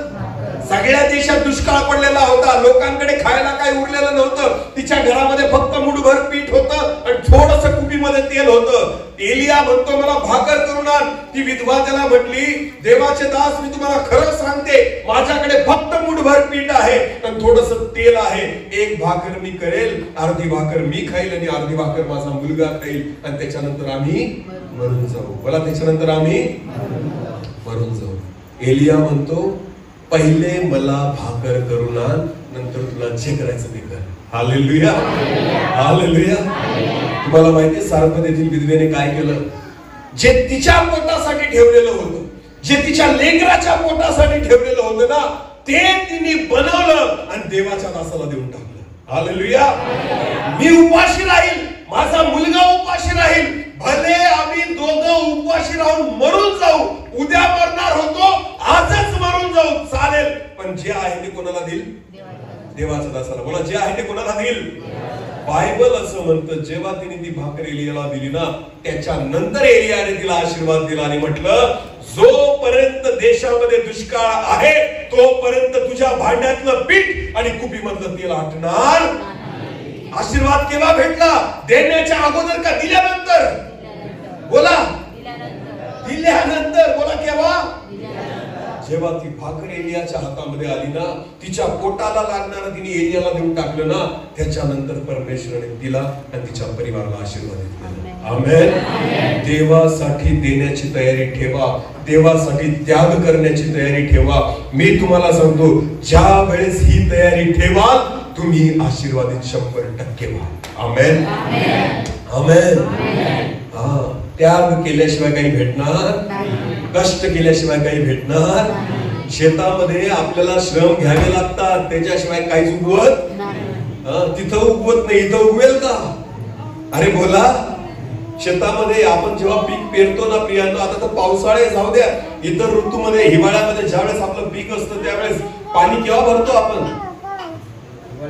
सगळ्या देशात दुष्काळ पडलेला होता, लोकांकडे खायला काही उरलेलं नव्हतं. तिच्या घरामध्ये फक्त मुठभर पीठ होतं आणि थोडंसं कुपीमध्ये तेल होतं. एलिया म्हणतो मला भाकर करून आण. ती विधवा त्याला म्हटली, देवाचे दास मी तुम्हाला खरं सांगते, माझ्याकडे फक्त मुठभर पीठ आहे आणि थोडंसं तेल आहे. एक भाकर मी करेल, अर्धी भाकर मी खाईल आणि अर्धी भाकर माझा मुलगा खाईल आणि त्याच्यानंतर आम्ही मरून जाऊ. बोला, त्याच्यानंतर आम्ही मरून जाऊ. एलिया म्हणतो पहिले मला भाकर करून आण, नंतर तुला जे करायचं ते कर. Hallelujah, hallelujah. तुम्हाला माहिती आहे सारपत येथील विधवेने काय केलं? जे तिच्या पोटासाठी ठेवलेलं होतं, जे तिच्या लेकराच्या पोटासाठी ठेवलेलं होतं ना, ते तिने बनवलं आणि देवाच्या दासाला देऊन टाकलं. हालेलुया. मी उपाशी राहील, माझा मुलगा उपाशी राहील, भले आम्ही दोघं उपाशी राहून मरून जाऊ, उद्या मरणार होतो, आजच मरून जाऊ चालेल, पण जे आहे ते कोणाला देईल? देवाच्या दासाला. बोला, जे आहे ते कोणाला देईल? बायबल असं म्हणतं, जेव्हा तिने ती भाकर एलियाला दिली ना, त्याच्यानंतर एलियाने तिला आशीर्वाद दिला आणि म्हटलं, जोपर्यंत देशामध्ये दुष्काळ आहे तोपर्यंत तुझ्या भांड्यातलं पीठ आणि कुपीमधलं तेल आटणार. आशीर्वाद केव्हा भेटला? देण्याच्या अगोदर का दिल्यानंतर? बोला, दिल्यानंतर. बोला, केव्हा? जेव्हा ती भाकर एलियाच्या हातामध्ये आली ना, तिच्या पोटाला लागणार तिने एलियाला देऊन टाकलं ना, त्याच्यानंतर परमेश्वराने तिला आणि तिच्या परिवाराला आशीर्वाद दिला. आमेन. देवासाठी देण्याची तयारी ठेवा, देवासाठी त्याग करण्याची तयारी ठेवा. मी तुम्हाला सांगतो, ज्या वेळेस ही तयारी ठेवाल तुम्ही आशीर्वादित 100% व्हाल. आमेन, आमेन. हा, त्याग केल्याशिवाय काही भेटणार नाही, कष्ट केल्याशिवाय काही भेटणार. शेतामध्ये आपल्याला श्रम घ्यावे लागतात, त्याच्याशिवाय काहीच उगवत नाही. तिथं उगवत नाही, इथं उगवेल का? अरे बोला, शेतामध्ये आपण जेव्हा पीक पेरतो ना प्रियांनो, आता तर पावसाळे जाऊ द्या, इतर ऋतूमध्ये हिवाळ्यामध्ये ज्यावेळेस आपलं पीक असतं त्यावेळेस पाणी केव्हा भरतो आपण?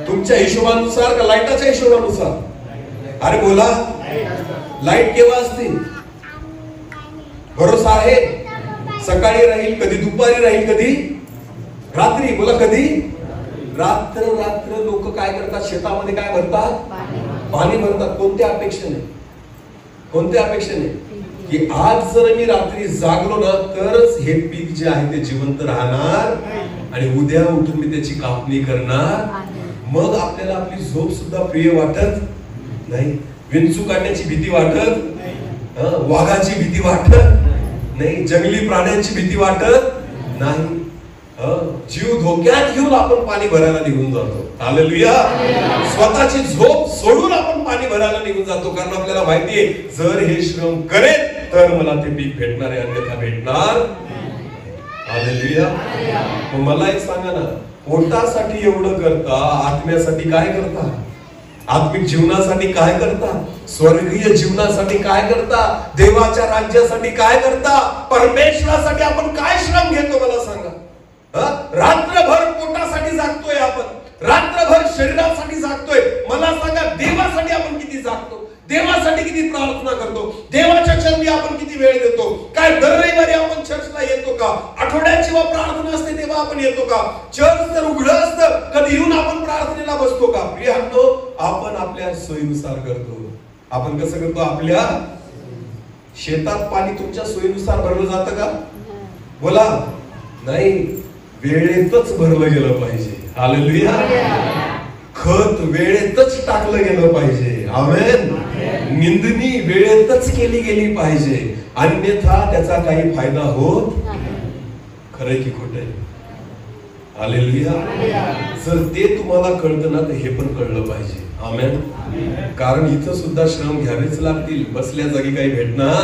तुमच्या हिशोबानुसार का लाईटाच्या हिशोबानुसार? अरे बोला, लाईट केव्हा असते? भरोसा आहे? सकाळी राहील, कधी दुपारी राहील, कधी रात्री. बोला, कधी? रात्र रात्र लोक काय करतात? शेतामध्ये काय भरतात? पाणी भरतात. कोणत्या अपेक्षेने? कोणत्या अपेक्षेने? की आज जर मी रात्री जागलो ना तरच हे पीक जे आहे ते जिवंत राहणार आणि उद्या उठून मी त्याची कापणी करणार. मग आपल्याला आपली झोप सुद्धा प्रिय वाटत नाही, विंचू काढण्याची भीती वाटत, वाघाची भीती वाटत नाही, जंगली प्राण्यांची भीती वाटत नाही. जीव धोक्यात घेऊन आपण पाणी भरायला निघून जातो. हालेलुया. स्वतःची झोप सोडून आपण पाणी भरायला निघून जातो, कारण आपल्याला माहितीये जर हे श्रम करेल तर मला ते पीक भेटणार आहे, अन्यथा भेटणार. हालेलुया. मला एक सांगा ना, पोटासाठी एवढं करता, आत्म्यासाठी काय करता? आत्मिक जीवनासाठी काय करता? स्वर्गीय जीवनासाठी काय करता? देवाच्या राज्यासाठी काय करता? परमेश्वरासाठी आपण काय श्रम घेतो मला सांगा? रात्रभर पोटासाठी जागतोय आपण, रात्रभर शरीरासाठी जागतोय. मला सांगा, देवासाठी आपण किती जागतो? देवासाठी किती प्रार्थना करतो? देवाच्या चरणी आपण किती वेळ देतो? काय दर रविवारी आपण चर्चला येतो का? आठवड्यात जेव्हा प्रार्थना असते तेव्हा आपण येतो का? चर्च तर उघडं असतं, कधी येऊन आपण प्रार्थनेला बसतो का? प्रियांनो, आपण आपल्या सोयीनुसार करतो. आपण कसं करतो? आपल्या शेतात पाणी तुमच्या सोयीनुसार भरलं जातं का? बोला, नाही, वेळेतच भरलं गेलं पाहिजे. हालेलुया. खत वेळेतच टाकलं गेलं पाहिजे. आमेन. निंदणी वेळेतच केली गेली पाहिजे, अन्यथा त्याचा काही फायदा होत. खरंय की खोटंय? हालेलुया. जर ते तुम्हाला कळतं ना तर हे पण कळलं पाहिजे. आमेन. कारण इथं सुद्धा श्रम घ्यावेच लागतील, बसल्या जागी काही भेटणार.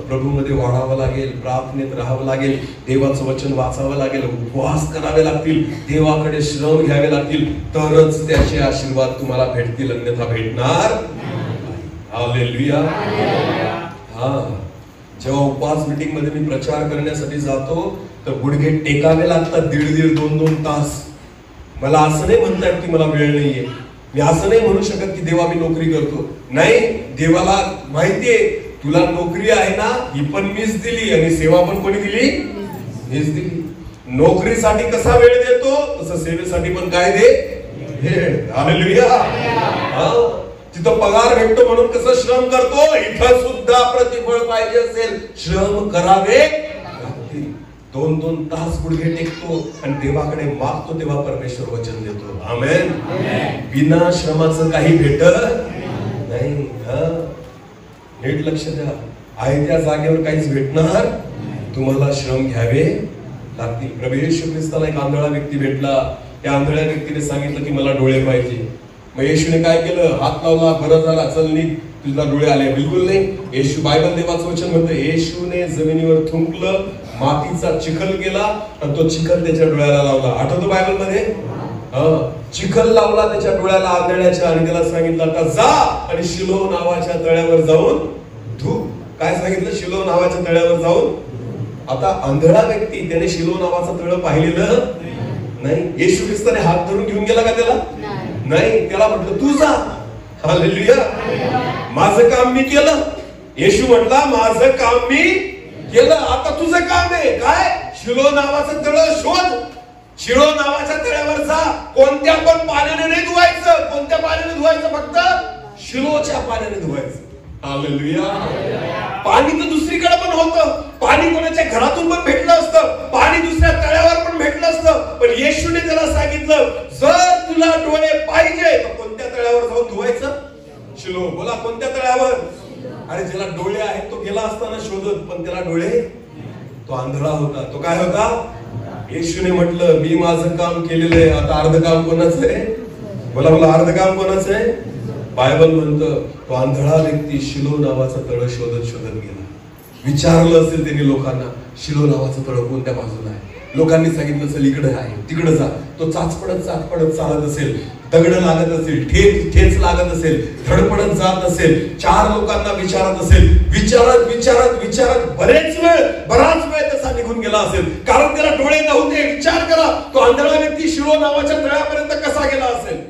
प्रभूमध्ये वाढावं लागेल, प्रार्थनेत राहावं लागेल, देवाचं वचन वाचावं लागेल, उपवास करावे लागतील, देवाकडे श्रम घ्यावे लागतील, तरच त्याचे आशीर्वाद तुम्हाला भेटतील, अन्यथा भेटणार. हालेलुया. जेव्हा उपवास मीटिंग मध्ये मी प्रचार करण्यासाठी जातो तर गुडघे टेकावे लागतात 1.5 2 तास. मला असं नाही म्हणता येत की मला वेळ नाहीये, मी असं नाही म्हणू शकत की देवा मी नोकरी करतो. नाही, देवाला माहितीये तुला नोकरी आहे ना, ही पण मीच दिली आणि सेवा पण कोणी दिली? मीच दिली. नोकरीसाठी कसा वेळ देतो तसं सेवेसाठी पण काय दे? हालेलुया. तिथं पगार भेटतो म्हणून कसं श्रम करतो, इथं सुद्धा प्रतिफळ पाहिजे असेल श्रम करावे लागतील. 2-2 तास गुडघे टेकतो आणि देवाकडे मागतो तेव्हा परमेश्वर वचन देतो. आमेन. बिना श्रमाचं काही भेटत नाही. नीट लक्ष द्या, आहे त्या जागेवर काहीच भेटणार, तुम्हाला श्रम घ्यावे लागतील. प्रभू येशू ख्रिस्ताला एक आंधळा व्यक्ती भेटला. त्या आंधळ्या व्यक्तीने सांगितलं की मला डोळे पाहिजे. मग येशूने काय केलं, हात लावला, बरं झाला, चल निघ, तुला डोळे आले. बिलकुल नाही. येशू, बायबल देवाचं वचन म्हणतं, येशूने जमिनीवर थुंकलं, मातीचा चिखल केला आणि तो चिखल त्याच्या डोळ्याला लावला. आठवतो बायबल मध्ये? चिखल लावला त्याच्या डोळ्याला आंधळ्याच्या आणि त्याला सांगितलं, आता जा आणि शिलो नावाच्या तळ्यावर जाऊन धू. काय सांगितलं? शिलो नावाच्या तळ्यावर जाऊन. आता आंधळा व्यक्ती, त्याने शिलो नावाचं तळ पाहिलेलं नाही. येशू ख्रिस्ताने हात धरून घेऊन गेला का त्याला? नाही. त्याला म्हटलं तू जा. हालेलुया. माझं काम मी केलं. येशू म्हटला माझं काम मी केलं, आता तुझं काम आहे काय? शिलो नावाचं तळ शोध. शिलो नावाच्या तळ्यावर जा. कोणत्या पण पाण्याने नाही धुवायचं. कोणत्या पाण्याने धुवायचं? फक्त शिलोच्या पाण्याने धुवायचं. हालेलुया. पाणी तर दुसरीकडे पण होतं. पाणी कोणाच्या घरातून पण भेटलं असतं, पाणी दुसऱ्या तळ्यावर पण भेटलं असतं. पण येशूने त्याला सांगितलं, जर तुला डोळे पाहिजे तर कोणत्या तळ्यावर जाऊन धुवायचं? शिलो. बोला, कोणत्या तळ्यावर? अरे ज्याला डोळे आहेत तो गेला असताना शोधत, पण त्याला डोळे, तो आंधळा होता. तो काय होता? येशूने म्हटलं मी माझं काम केलेलं आहे, आता अर्ध काम कोणाचं आहे? बोला बोला, अर्ध काम कोणाचं आहे? बायबल म्हणतं तो आंधळा व्यक्ती शिलो नावाचा तळ शोधत शोधत गेला. विचारलं असेल त्यांनी लोकांना, शिलो नावाचं तळ कोणत्या बाजूला आहे? लोकांनी सांगितलं असेल इकडे आहे, तिकडे जा. तो चाचपडत चालत असेल, दगड लागत असेल, ठेच लागत असेल, धडपडत जात असेल, 4 लोकांना विचारत असेल. विचारत बराच वेळ त्याचा निघून गेला असेल, कारण त्याला डोळे नव्हते. विचार करा, तो आंधळा व्यक्ती शिलो नावाच्या तळ्यापर्यंत कसा गेला असेल?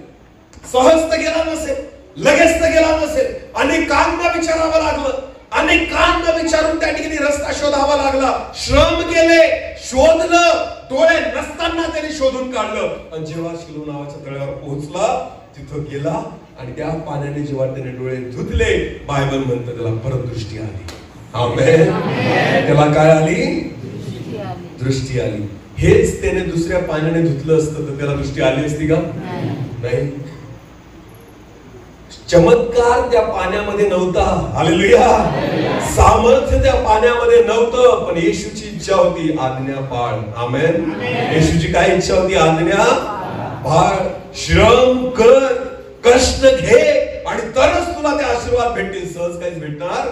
सहज तर गेला नसेल, लगेच तर गेला नसेल. अनेकांना विचारावं लागलं, अनेकांना विचारून त्या ठिकाणी रस्ता शोधावा लागला. श्रम केले, शोधलं, डोळे नसताना त्याने शोधून काढलं. आणि जेव्हा शिलो नावाच्या तळ्यावर पोहोचला, तिथं गेला आणि त्या पाण्याने जेव्हा त्याने डोळे धुतले, बायबल म्हणतं त्याला परत दृष्टी आली. आमेन. त्याला काय आली? दृष्टी आली. हेच त्याने दुसऱ्या पाण्याने धुतलं असतं तर त्याला दृष्टी आली असती का? नाही. चमत्कार त्या पाण्यामध्ये नव्हता. हालेलुया. सामर्थ्य त्या पाण्यामध्ये नव्हतं, पण येशूची इच्छा होती आज्ञा पाळ. आमेन. येशूची काय इच्छा होती? आज्ञा पाळ. श्रम कर, कष्ट घे आणि तरच तुला ते आशीर्वाद भेटतील. सहज काहीच भेटणार?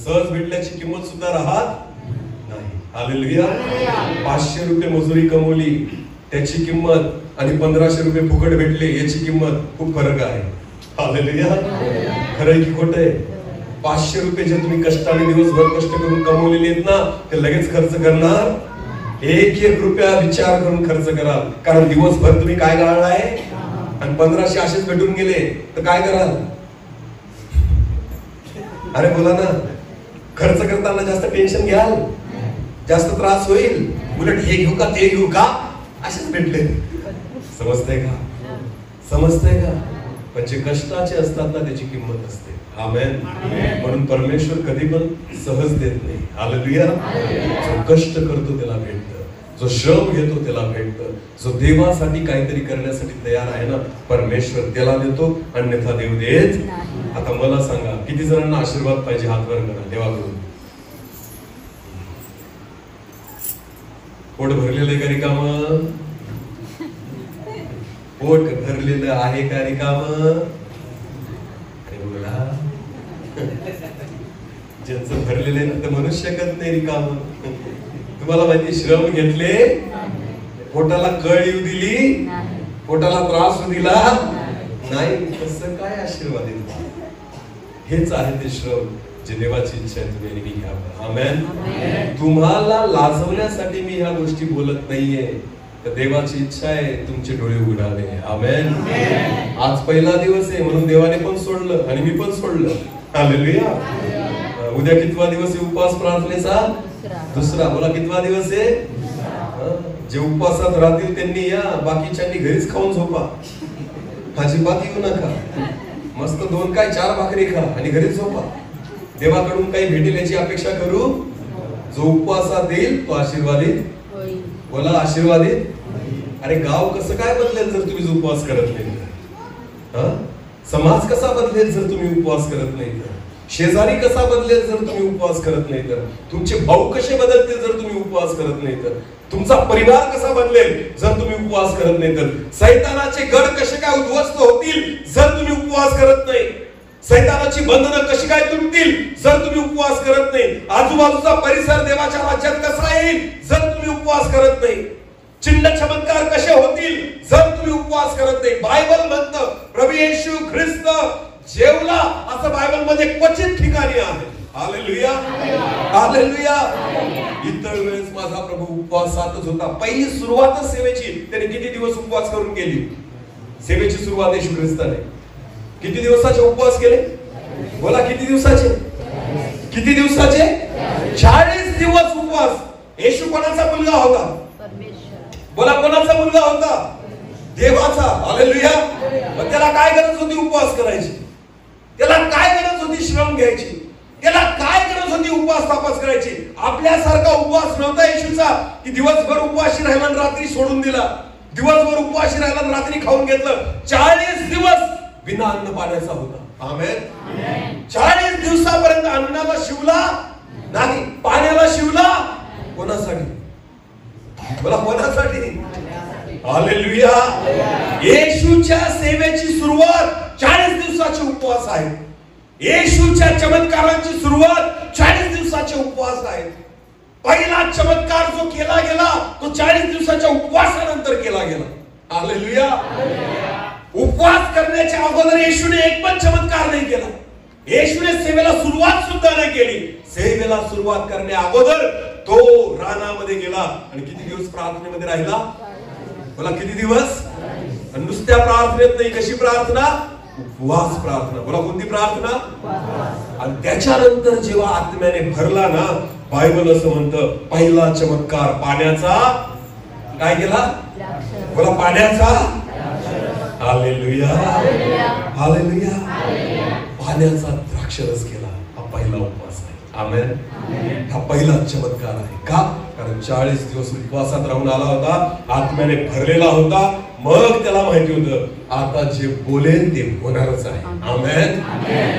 सहज भेटल्याची किंमत सुद्धा राहत नाही. हालेलुया. 500 रुपये मजुरी कमवली त्याची किंमत आणि 1500 रुपये फुकट भेटले याची किंमत खूप फरक आहे. हालेलुया. खरं की खोटं आहे? 500 रुपये जे तुम्ही कष्टाने दिवसभर कष्ट करून कमवलेले आहेत ना, ते लगेच खर्च करणार? 1-1 रुपया विचार करून खर्च कराल, कारण दिवसभर तुम्ही काय गाळलाय. आणि 1500 असेच भेटून गेले तर काय कराल? अरे बोला ना. खर्च करताना जास्त टेन्शन घ्याल, जास्त त्रास होईल, उलट हे घेऊ का ते घेऊ का असेच भेटले. समजतंय का? समजतंय का? पण जे कष्टाचे असतात ना त्याची किंमत असते. आमेन. म्हणून परमेश्वर कधी पण सहज देत नाही. हालेलुया. जो कष्ट करतो त्याला भेटतं, जो श्रम घेतो त्याला भेटतं, जो देवासाठी काहीतरी करण्यासाठी तयार आहे ना, परमेश्वर त्याला देतो, अन्यथा देव देत. आता मला सांगा, किती जणांना आशीर्वाद पाहिजे? हात वर करा देवाकडून. पोट भरलेलं आहे का रिकामं? पोट भरलेलं आहे का रिकामं? बोला. ज्याचं भरलेलं आहे ना तर म्हणू शकत नाही रिकामं. तुम्हाला माहिती, श्रम घेतले, पोटाला कळ येऊ दिली, पोटाला त्रास होऊ दिला नाही, कसं काय आशीर्वाद येतो? हेच आहे ते श्रम जे देवाची इच्छा आहे तुम्ही घ्यावं. आमेन. तुम्हाला लाजवण्यासाठी मी ह्या गोष्टी बोलत नाहीये, तर देवाची इच्छा आहे तुमचे डोळे उघडावे. आमेन. आज पहिला दिवस आहे म्हणून देवाने पण सोडलं आणि मी पण सोडलं. हालेलुया. उद्या कितवा दिवस आहे उपवास प्रार्थनेचा? दुसरा. बोला, कितवा दिवस आहे? जे उपवासात राहतील त्यांनी या, बाकीच्यांनी घरीच खाऊन झोपा, अजिबात येऊ नका. मस्त 2 काय 4 भाकरी खा आणि घरी झोपा. देवाकडून काही भेटेल याची अपेक्षा करू. जो उपवासा देईल तो आशीर्वादित होईल. बोला आशीर्वादित. अरे गाव कसं काय बदलेल जर तुम्ही उपवास करत नाही तर? समाज कसा बदलेल जर तुम्ही उपवास करत नाही तर? शेजारी कसा बदलेल जर तुम्ही उपवास करत नाही तर? तुमचे भाऊ कसे बदलतील जर तुम्ही उपवास करत नाही तर? तुमचा परिवार कसा बदलेल जर तुम्ही उपवास करत नाही तर? सैतानाचे गड कसे काय उद्ध्वस्त होतील जर तुम्ही उपवास करत नाही? सैतानाची बंधनं कशी काय तुटतील जर तुम्ही उपवास करत नाही? आजूबाजूचा परिसर देवाच्या राज्यात कसा येईल जर तुम्ही उपवास करत नाही? चिन्ह चमत्कार कसे होतील जर तुम्ही उपवास करत नाही? बायबल म्हणतं प्रभू येशू ख्रिस्त जेवला असं बायबल मध्ये क्वचित ठिकाणी आहे. Hallelujah hallelujah. इतर वेळेस माझा प्रभू उपवासातच होता. पहिली सुरुवातच सेवेची त्याने किती दिवस उपवास करून केली? सेवेची सुरुवात येशू ख्रिस्ताने किती दिवसाचे उपवास केले? बोला किती दिवसाचे? किती दिवसाचे? 40 दिवस उपवास. येशू कोणाचा मुलगा होता? बोला कोणाचा मुलगा होता? देवाचा. हालेलुया. पण त्याला काय गरज होती उपवास करायची? त्याला काय गरज होती श्रम घ्यायची? त्याला काय गरज होती उपवास तापास करायची? आपल्यासारखा उपवास नव्हता येशूचा की दिवसभर उपवासी राहिला आणि रात्री सोडून दिला. दिवसभर उपवासी राहिला आणि रात्री खाऊन घेतलं. 40 दिवस बिना अन्न पाण्याचा होता. आमेन. 40 दिवसापर्यंत अन्नाला शिवला नाही, पाण्याला शिवला. कोणासाठी? बोला कोणासाठी? हालेलुया. येशूच्या सेवेची सुरुवात 40 दिवसाचे उपवास आहे. येशूच्या चमत्कारांची सुरुवात 40 दिवसाचे उपवास आहेत. पहिला चमत्कार जो केला गेला तो 40 दिवसाच्या उपवासानंतर केला गेला. हालेलुया. उपवास करण्याच्या अगोदर येशूने एक पण चमत्कार नाही केला. येशूने सेवेला सुरुवात सुद्धा नाही केली. सेवेला सुरुवात करण्या अगोदर तो रानामध्ये गेला आणि किती दिवस प्रार्थनेमध्ये राहिला? बोला किती दिवस? नुसत्या प्रार्थनेत नाही. कशी प्रार्थना? उपवास प्रार्थना. बोला कोणती प्रार्थना? आणि त्याच्यानंतर जेव्हा आत्म्याने भरला ना, बायबल असं म्हणतं पहिला चमत्कार पाण्याचा काय केला? बोला पाण्याचा. Hallelujah hallelujah. पाण्याचा द्राक्षरस केला. हा पहिला उपवास आहे. आमेन. हा पहिला चमत्कार आहे. का? कारण 40 दिवस उपवासात राहून आला होता, आत्म्याने भरलेला होता. मग त्याला माहिती होतं आता जे बोलेन ते होणारच आहे. Amen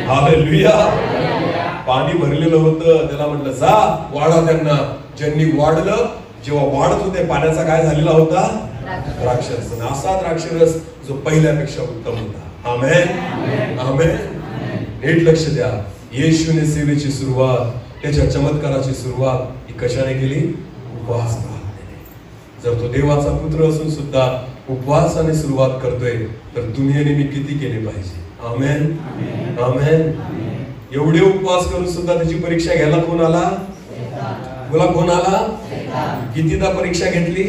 hallelujah. पाणी भरलेलं होतं, त्याला म्हटलं जा वाढा त्यांना. ज्यांनी वाढलं, जेव्हा वाढत होते पाण्याचा काय झालेला होता? द्राक्षरस. असा द्राक्षरस जो पहिल्यापेक्षा उत्तम होता. आमेन आमेन. नीट लक्ष द्या. येशूने सेवेची सुरुवात, त्याच्या चमत्काराची सुरुवात ही कशाने केली? उपवास प्रार्थनेने. जर तो देवाचा पुत्र असून सुद्धा उपवासाने सुरुवात करतोय तर दुनियेने मी किती केले पाहिजे? आमेन आमेन. एवढे उपवास करून सुद्धा त्याची परीक्षा घ्यायला कोण आला? बोला कोण आला? कितीदा परीक्षा घेतली?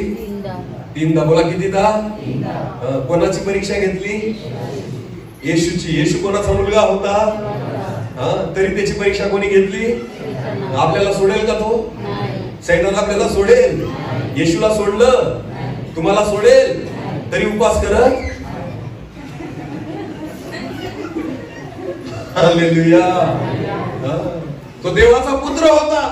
3दा. बोला कितीदा? कोणाची परीक्षा घेतली? येशूची. येशू कोणाचा मुलगा होता? तरी त्याची परीक्षा कोणी घेतली? आपल्याला सोडेल का तो? सैतान आपल्याला सोडेल? येशूला सोडलं, तुम्हाला सोडेल तरी उपवास करत? हालेलुया. तो देवाचा पुत्र होता.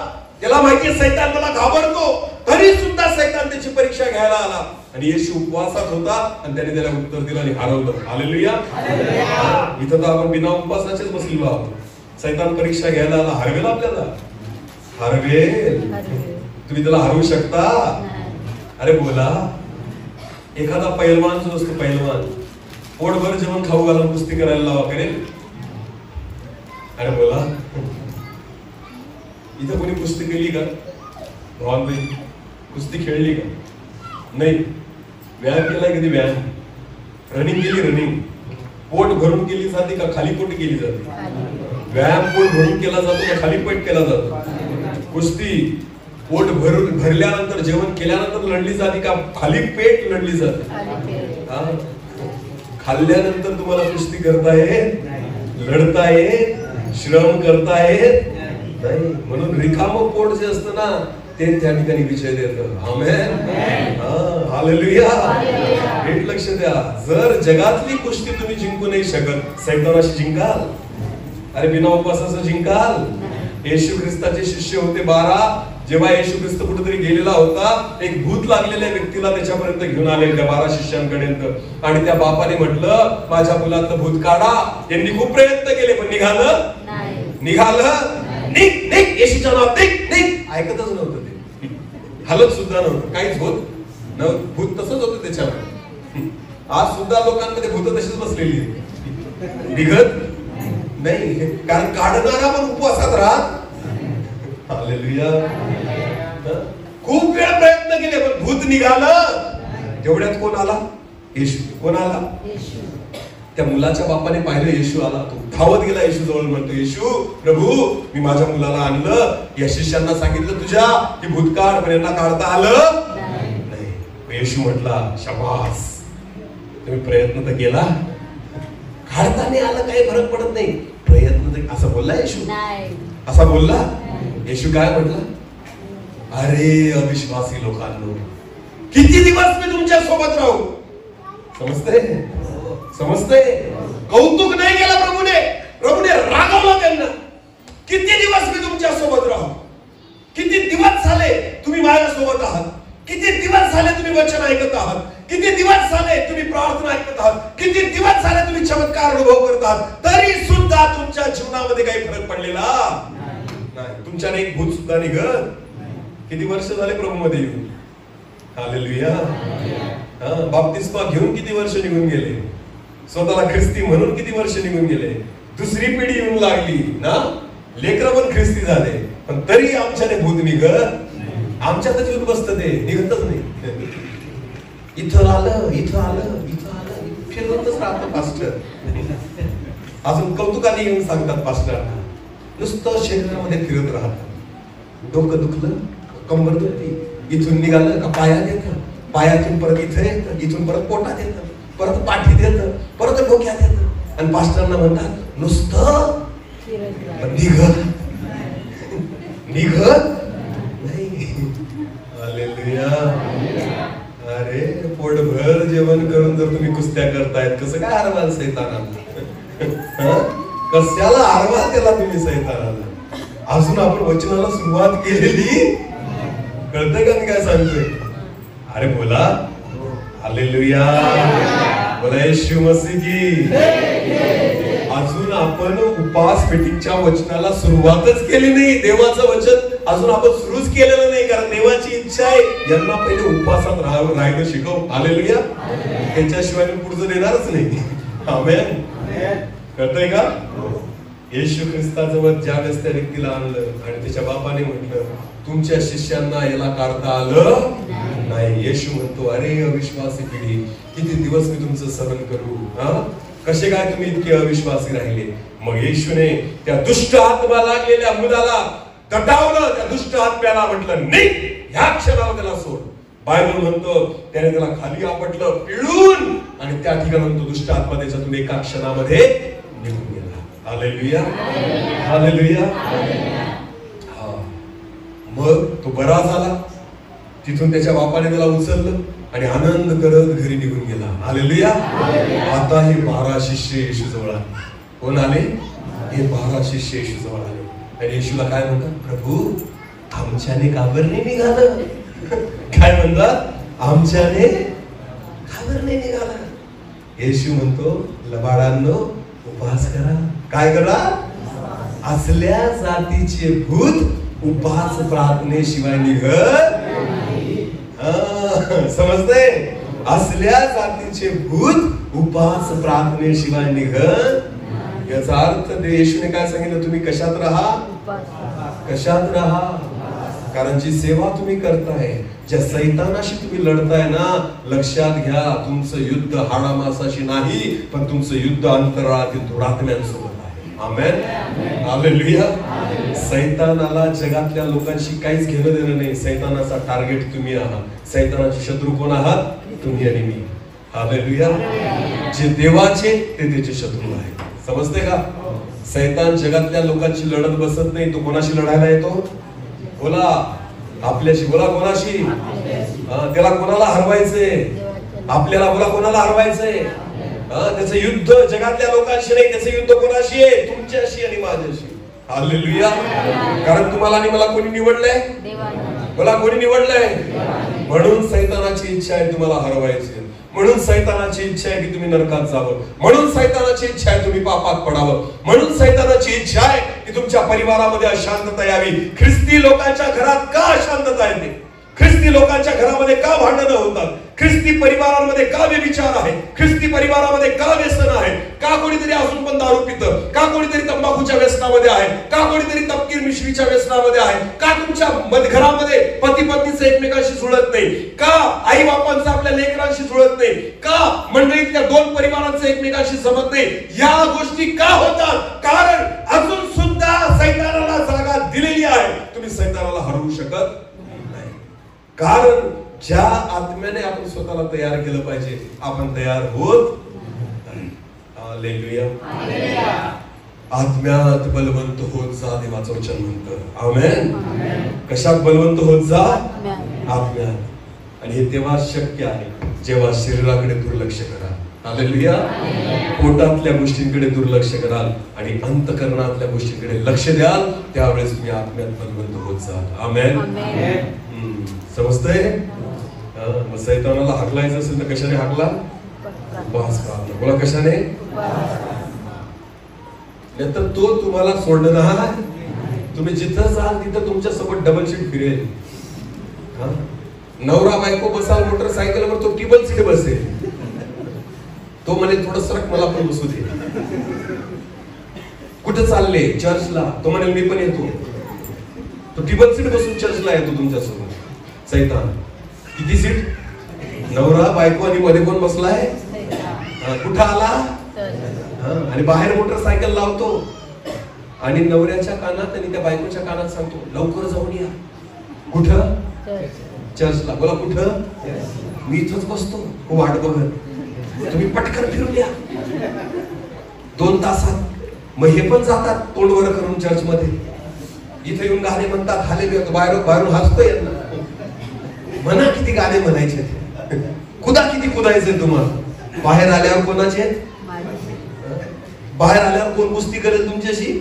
त्याला माहिती सैतान मला घाबरतो, तरी सुद्धा सैतान त्याची परीक्षा घ्यायला आला. आणि येशू उपवासात होता आणि त्याने त्याला उत्तर दिलं आणि हरवलं. हालेलुया. इथं तर आपण बिना उपवासाचेच बसलेलो आहोत. सैतान परीक्षा घ्यायला आला, हरवेल आपल्याला? हरवेल. तुम्ही त्याला हरवू शकता? अरे बोला. एखादा पैलवान जो असतो, पैलवान पोटभर जेवण खाऊ घालून कुस्ती करायला लावा, करेल? अरे बोला. इथं कोणी कुस्ती केली का? भावांबाई कुस्ती खेळली का? नाही. व्यायाम केलाय कधी? व्यायाम रनिंग केली? रनिंग पोट भरून केली जाते का खाली पोट केली जाते? व्यायाम पोट भरून केला जातो का खाली पोट केला जातो? कुस्ती पोट भरून भरल्यानंतर जेवण केल्यानंतर लढली जाते का खाली पेट लढली जाते? खाल्ल्यानंतर तुम्हाला कुस्ती करता येत, लढता येत, श्रम करता येत नाही. म्हणून रिकाम पोट जे असतं ना ते त्या ठिकाणी विजय देतं. आमेन. हालेलुया. नीट लक्ष द्या. जर जगातली कुस्ती तुम्ही जिंकू नाही शकत, सैतानाशी जिंकाल. अरे बिना उपवासाचं जिंकाल. येशू ख्रिस्ताचे शिष्य होते 12. जेव्हा येशू ख्रिस्त कुठेतरी गेलेला होता, एक भूत लागलेल्या व्यक्तीला त्याच्यापर्यंत घेऊन आले त्या 12 शिष्यांकडे, आणि त्या बापाने म्हटलं माझ्या मुलाचं भूत काढा. यांनी खूप प्रयत्न केले पण निघालं. निघ येशूच्या नावात निघ. ऐकतच नव्हतं ते, हलत सुद्धा नव्हतं, काहीच होत नव्हतं. भूत तसंच होतं त्याच्यावर. आज सुद्धा लोकांमध्ये भूत तशीच बसलेली निघत नाही, कारण काढणारा पण उपवासात राहत. हालेलुया. खूप वेळ प्रयत्न केले पण भूत निघालं. तेवढ्यात कोण आला? येशू. कोण आला? त्या मुलाच्या बापाने पाहिलं येशू आला, तो धावत गेला येशू जवळ, म्हणतो येशू प्रभू मी माझ्या मुलाला आणलं. या शिष्यांना सांगितलं तुझ्या की भूत काढ, पण यांना काढता आलं नाही. येशू म्हटला शाबास, तुम्ही प्रयत्न तर केला, काढता नाही आलं काही फरक पडत नाही, प्रयत्न तर. असं बोलला येशू? असा बोलला? येशू काय म्हटलं? अरे अविश्वासी लोकांनो, किती दिवस मी तुमच्या सोबत राहू? समजते? कौतुक नाही केलं प्रभूने रागावलं त्यांना. किती दिवस मी तुमच्या सोबत राहू? किती दिवस झाले तुम्ही माझ्या सोबत आहात? किती दिवस झाले तुम्ही वचन ऐकत आहात? किती दिवस झाले तुम्ही प्रार्थना ऐकत आहात? किती दिवस झाले तुम्ही चमत्कार अनुभव करत आहात? तरी सुद्धा तुमच्या जीवनामध्ये काही फरक पडलेला नाही. तुमच्याने एक भूत सुद्धा निघत. किती वर्ष झाले प्रभू मध्ये येऊन? हालेलुया. बाप्तिस्मा घेऊन किती वर्ष निघून गेले? स्वतःला ख्रिस्ती म्हणून किती वर्ष निघून गेले? दुसरी पिढी येऊन लागली ना, लेकरं पण ख्रिस्ती झाले, पण तरी आमच्याने भूत निघत. आमच्यातच येऊन बसत, ते निघतच नाही. इथं आलं फिरतच राहतं पास्टर. अजून कौतुकाने येऊन सांगतात पास्टरांना, नुसतं शरीरामध्ये फिरत राहत. डोकं दुखलं, कंबर दुखली, इथून निघालं का पायात येतं, पायातून परत इथं येतं, इथून परत पोटात येतं, परत पाठीत येतं, परत डोक्यात येतं. आणि पास्टरांना म्हणतात नुसतं निघत नाही. हालेलुया. अरे पोटभर जेवण करून जर तुम्ही कुस्त्या करतायत, कसं काय हरवाल सैतानाला? कशाला हरवाल त्याला तुम्ही सैतानाला? अजून आपण वचनाला सुरुवात केलेली, कळतंय का मी काय सांगतोय? अरे बोला हालेलुया, बोला येशू मसीह की. अजून आपण उपास मीटिंगच्या वचनाला सुरुवातच केली नाही. देवाचं वचन अजून आपण सुरूच केलेलं नाही, कारण देवाची इच्छा आहे यांना पहिले उपासात राहायला शिकव. हालेलुया. त्याच्याशिवाय मी पुढचं देणारच नाही. आमेन. कळतंय का? येशू ख्रिस्ताजवळ ज्यावेळेस त्या व्यक्तीला आणलं आणि त्याच्या बापाने म्हटलं तुमच्या शिष्यांना याला काढता आलं नाही. येशू म्हणतो अरे अविश्वासी पिढी, किती दिवस मी तुमचं सहन करू? कसे काय तुम्ही इतके अविश्वासी राहिले? मग येशूने त्या दुष्ट आत्मा लागलेल्या मुलाला तटावलं. त्या दुष्ट आत्म्याला म्हटलं नाही, ह्या क्षणाला त्याला सोड. बायबल म्हणतो त्याने त्याला खाली आपटलं पिळून, आणि त्या ठिकाणी तो दुष्ट आत्मा त्याच्यातून एका क्षणामध्ये निघून गेला. Hallelujah, hallelujah. मग तो बरा झाला. तिथून त्याच्या बापाने त्याला उचललं आणि आनंद करत घरी निघून गेला. हालेलुया. आता हे 12 शिष्य येशू जवळ आले. कोण आले? हे 12 शिष्य येशू जवळ आले आणि येशूला काय म्हणतात? प्रभू आमच्याने का बरं नाही निघालं? काय म्हणतात? आमच्याने का बरं नाही निघालं? येशू म्हणतो लबाडांनो उपवास करा. काय करा? असल्या जातीचे भूत उपवास प्रार्थनेशिवाय निघत नाही. समजते? असल्या जातीचे भूत उपवास प्रार्थनेशिवाय निघत. याचा अर्थ येशूने काय सांगितलं? तुम्ही कशात राहा? कशात राहा? कारण जी सेवा तुम्ही करताय, ज्या सैतानाशी तुम्ही लढताय ना, लक्षात घ्या तुमचं युद्ध हाडामासाशी नाही, पण तुमचं युद्ध अंतराळातील दुरात्म्यांसोबत आहे. आमेन. हालेलुया. सैतानाला जगातल्या लोकांशी काहीच घेणं देणं नाही. सैतानाचा टार्गेट तुम्ही आहात. सैतानाचे शत्रू कोण आहात? तुम्ही आणि मी. हालेलुया. जे देवाचे ते त्याचे शत्रू आहेत. समजते का? सैतान जगातल्या लोकांची लढत बसत नाही. तो कोणाशी लढायला येतो? बोला आपल्याशी. बोला कोणाशी? त्याला कोणाला हरवायचंय? आपल्याला. बोला कोणाला हरवायचंय? त्याचं युद्ध जगातल्या लोकांशी नाही, त्याचं युद्ध कोणाशी आहे? तुमच्याशी आणि माझ्याशी. हालेलुया. कारण तुम्हाला आणि मला कोणी निवडलंय? बोला कोणी निवडलंय? म्हणून सैतानाची इच्छा आहे तुम्हाला हरवायची. म्हणून सैतानाची इच्छा आहे की तुम्ही नरकात जावं. म्हणून सैतानाची इच्छा आहे तुम्ही पापात पडावं. म्हणून सैतानाची इच्छा आहे की तुमच्या परिवारामध्ये अशांतता यावी. ख्रिस्ती लोकांच्या घरात का अशांतता येते? ख्रिस्ती लोकांच्या घरामध्ये का भांडणं होतात? ख्रिस्ती परिवारांमध्ये का व्यभिचार आहे? ख्रिस्ती परिवारामध्ये का व्यसन आहे? का कोणीतरी अजून पण दारू पितं? का कोणीतरी तंबाखूच्या व्यसनामध्ये आहे? का कोणीतरी तपकीर मिश्रीच्या व्यसनामध्ये आहे? का तुमच्या घरामध्ये पती पत्नीचं एकमेकांशी जुळत नाही? का आई बापांचं आपल्या लेकरांशी जुळत नाही? का मंडळीतल्या दोन परिवारांचं एकमेकांशी जमत नाही? या गोष्टी का होतात? कारण अजून सुद्धा सैतानाला जागा दिलेली आहे. तुम्ही सैतानाला हरवू शकत नाही. कारण ज्या आत्म्याने आपण स्वतःला तयार केलं पाहिजे आपण तयार होत नाही. हालेलुया. आत्म्यात बलवंत होत जा देवाचं वचन म्हणतं. आमेन. कशात बलवंत होत जा? आत्म्यात. आणि हे तेव्हा शक्य आहे जेव्हा शरीराकडे दुर्लक्ष कराल. हालेलुया. पोटातल्या गोष्टींकडे दुर्लक्ष कराल आणि अंतःकरणातल्या गोष्टींकडे लक्ष द्याल, त्यावेळेस तुम्ही आत्म्यात बलवंत होत जाल. आमेन. समजतंय? मग सैतानाला हाकलायचं असेल तर कशाने हाकला? उपवास करा. बोला कशाने? नाही तर तो तुम्हाला सोडणार. तुम्ही जिथं जाल तिथं तुमच्या सोबत डबल सीट फिरेल. नवरा बायको बसाल मोटरसायकलवर, तो टिबल सीट बसेल. तो म्हणे थोडं सरक मला पण बसू दे. कुठं चालले? चर्चला. तो म्हणेल मी पण येतो. तो टिबल सीट बसून चर्चला येतो तुमच्यासोबत. सैतान. किती सीट? नवरा बायको आणि मध्ये कोण बसलाय? कुठं आला? आणि बाहेर मोटरसायकल लावतो आणि नवऱ्याच्या कानात आणि त्या बायकोच्या कानात सांगतो लवकर जाऊन या. कुठं? चर्चला. बोला कुठं? मी इथंच बसतो वाट बघत. तुम्ही पटकन फिरून या 2 तासात. मग हे पण जातात तोंडवर करून चर्च मध्ये. इथे येऊन गाणे म्हणतात. हालेलुया. बाहेरून हसतोय यांना. म्हणा किती गाणे म्हणायचे, कुदा किती कुदायचे तुम्हाला. बाहेर आल्यावर कोणाचे? बाहेर आल्यावर कोण कुस्ती करेल तुमच्याशी?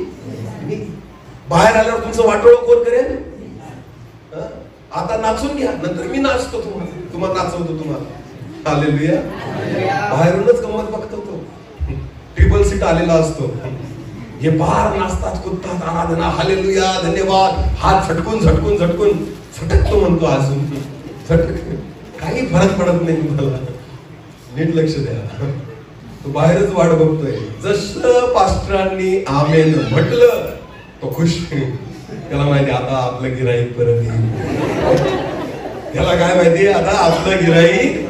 बाहेर आल्यावर तुमचं वाटोळं कोण करेल? आता नाचून घ्या, नंतर मी नाचतो तुम्हाला नाचवतो तुम्हाला. हालेलुया. बाहेरूनच गंमत बघतो तो. ट्रिपल सीट आलेला असतो. हे बाहेर नाचतात, कुदतात, आराधना, हालेलुया, धन्यवाद, हात झटकून झटकून झटकून झटकतो म्हणतो. अजून काही फरक पडत नाही तुम्हाला. नीट लक्ष द्या. तो बाहेरच वाट बघतोय. जसं पास्टरांनी आमेन म्हटलं तो खुश. त्याला माहिती आता आपलं गिराईक परत येईल. त्याला काय माहिती आता आपलं गिराईक.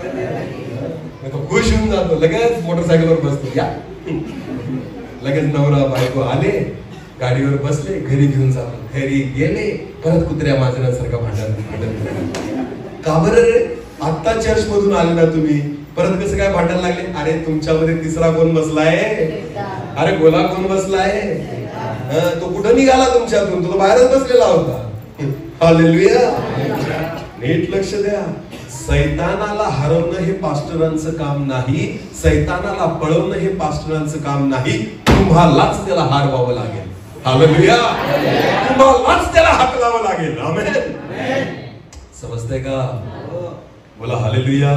खुश होऊन जातो. लगेच मोटरसायकलवर बसतो. या लगेच नवरा बायको आले, गाडीवर बसले, घरी घेऊन जातो. घरी गेले, परत कुत्र्या मांजरासारखा भांडण. का बरं? आता चर्च मधून आले ना तुम्ही, परत कसं काय भांडायला लागले? अरे तुमच्यामध्ये तिसरा कोण बसलाय? अरे गोला कोण बसलाय? तो कुठं निघाला तुमच्यातून? तो बाहेरच बसलेला होता. हालेलुया. नीट लक्ष द्या. सैतानाला हरवणं हे पास्टरांचं काम नाही. सैतानाला पळवणं हे पास्टरांचं काम नाही. तुम्हालाच त्याला हारवावं लागेल. हालेलुया. तुम्हालाच त्याला हाकलावं लागेल. आमेन. समजतंय का? बोला हालेलुया.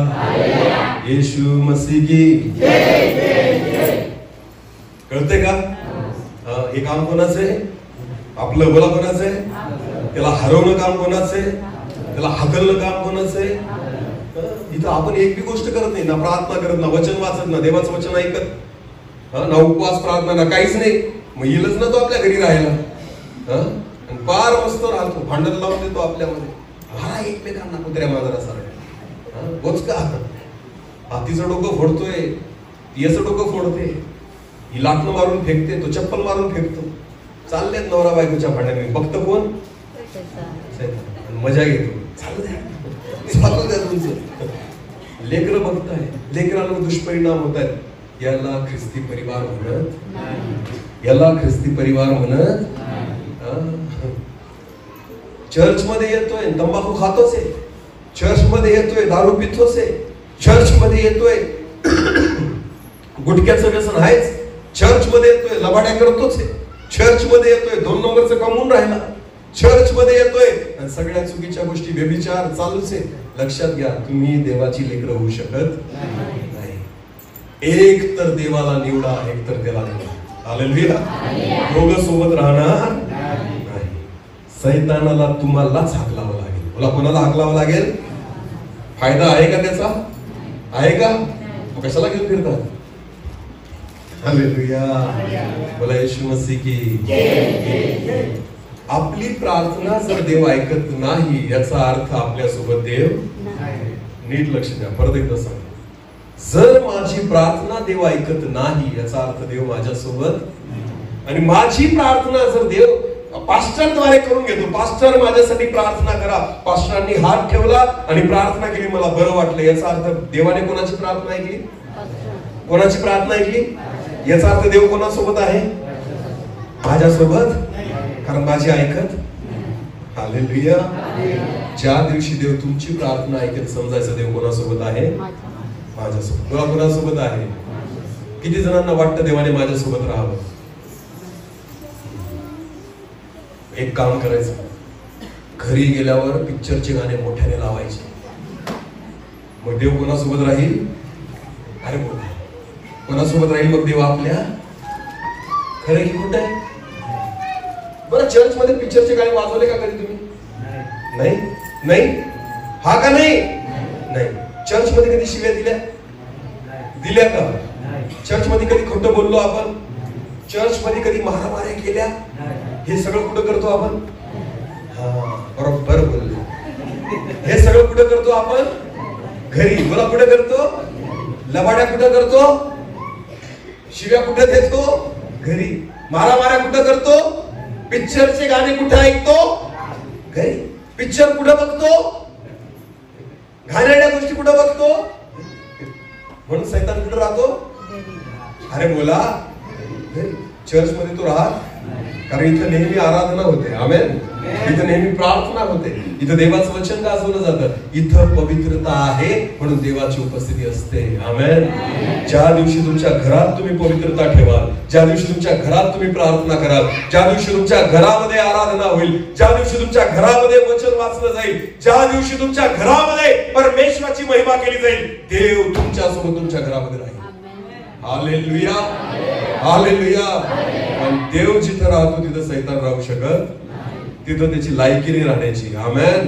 येशू मसीह की कळतंय का? हे काम कोणाचं आहे? आपलं. बोला कोणाचं आहे? त्याला हरवणं काम कोणाचं आहे? त्याला हाकलणं काम कोणाचं आहे? इथं आपण एक बी गोष्ट करत नाही. ना प्रार्थना करत, ना वचन वाचत, ना देवाचं वचन ऐकत, ना उपवास प्रार्थना, ना काहीच नाही. मग येईलच ना तो आपल्या घरी राहायला. फार मस्त राहतो, भांडण लावून देतो आपल्यामध्ये. हा एकमेकांना कुत्र्या मांजरासारखं. बोच का? हातीचं डोकं फोडतोय, याचं डोकं फोडते, ही लाटणं मारून फेकते, तो चप्पल मारून फेकतो. चाललेत नवरा बायकोच्या भांडणाने. फक्त कोण? मजा घेतो. चालू द्या तुमचं. लेकरं बघताय, लेकरांवर दुष्परिणाम होत आहेत. याला ख्रिस्ती परिवार म्हणत, याला ख्रिस्ती परिवार म्हणत. चर्च मध्ये येतोय तंबाखू खातोच आहे, चर्च मध्ये येतोय दारू पितोच आहे, चर्च मध्ये येतोय गुटख्याचं व्यसन आहेच, चर्च मध्ये येतोय लबाड्या करतोच आहे, चर्च मध्ये येतोय 2 नंबरचं कमवून राहिला, चर्च मध्ये येतोय आणि सगळ्या चुकीच्या गोष्टी व्यभिचार चालूच आहे. लक्षात घ्या, तुम्ही देवाची लेकरं होऊ शकत नाही. एक तर देवाला निवडा, एक तर त्याला निवडा. हालेलुया. दोघं सोबत राहणार नाही. सैतानाला तुम्हालाच हाकलावं लागेल. मला कोणाला हाकलावं लागेल? फायदा आहे का त्याचा? आहे का? कशाला घेऊन फिरतात? हालेलुया. बोला येशू मसीह की. आपली प्रार्थना जर देव ऐकत नाही याचा अर्थ आपल्यासोबत देव नीट लक्ष द्या. परत एकदा सांग, जर माझी प्रार्थना देव ऐकत नाही याचा अर्थ देव माझ्यासोबत, आणि माझी प्रार्थना जर देव पास्टरद्वारे करून घेतो, पास्टर माझ्यासाठी प्रार्थना करा, पास्टरांनी हात ठेवला आणि प्रार्थना केली, मला बरं वाटलं, याचा अर्थ देवाने कोणाची प्रार्थना ऐकली? कोणाची प्रार्थना ऐकली? याचा अर्थ देव कोणासोबत आहे? माझ्यासोबत, कारण माझी ऐकत. हालेलुया. ज्या दिवशी देव तुमची प्रार्थना ऐकत समजायचं देव कोणासोबत आहे? माझ्यासोबत. देवा कोणासोबत आहे? किती जणांना वाटतं देवाने माझ्यासोबत राहावं? एक काम करायचं, घरी गेल्यावर पिक्चरचे गाणे मोठ्याने लावायचे, मग देव कोणासोबत राहील? अरे बोला, कोणासोबत राहील मग देव आपल्या? खरं की खोटं आहे? बरं, चर्च मध्ये पिक्चरचे गाणे वाजवले का कधी तुम्ही? नाही. नाही? हा का नाही? नाही. चर्च मध्ये कधी शिव्या दिल्या का? चर्च मध्ये कधी खोटं बोललो आपण? चर्च मध्ये कधी मारामाऱ्या केल्या? हे सगळं कुठं करतो आपण? बरोबर बोलले. हे सगळं कुठं करतो आपण? घरी. बोला, कुठं करतो? लबाड्या कुठं करतो? शिव्या कुठं देतो? घरी. मारामाऱ्या कुठं करतो? पिक्चरचे गाणे कुठं ऐकतो? घरी. पिक्चर कुठं बघतो? घाणेरड्या गोष्टी कुठं बघतो? म्हणून सैतान कुठं राहतो? अरे बोला, चर्च मध्ये तो राहत, कारण इथं नेहमी आराधना होते. आमेन. इथं नेहमी प्रार्थना होते, इथं देवाचं वचन गाजवलं जातं, इथं पवित्रता आहे म्हणून देवाची उपस्थिती असते. आमेन. ज्या दिवशी तुमच्या घरात तुम्ही पवित्रता ठेवाल, ज्या दिवशी तुमच्या घरात तुम्ही प्रार्थना कराल, ज्या दिवशी तुमच्या घरामध्ये आराधना होईल, ज्या दिवशी तुमच्या घरामध्ये वचन वाचलं जाईल, ज्या दिवशी तुमच्या घरामध्ये परमेश्वराची महिमा केली जाईल, देव तुमच्यासोबत तुमच्या घरामध्ये राहील. हालेलुया. हालेलुया. आणि देव जिथं राहतो तिथं सैतान राहू शकत, तिथं त्याची लायकी नाही राहण्याची. आमेन.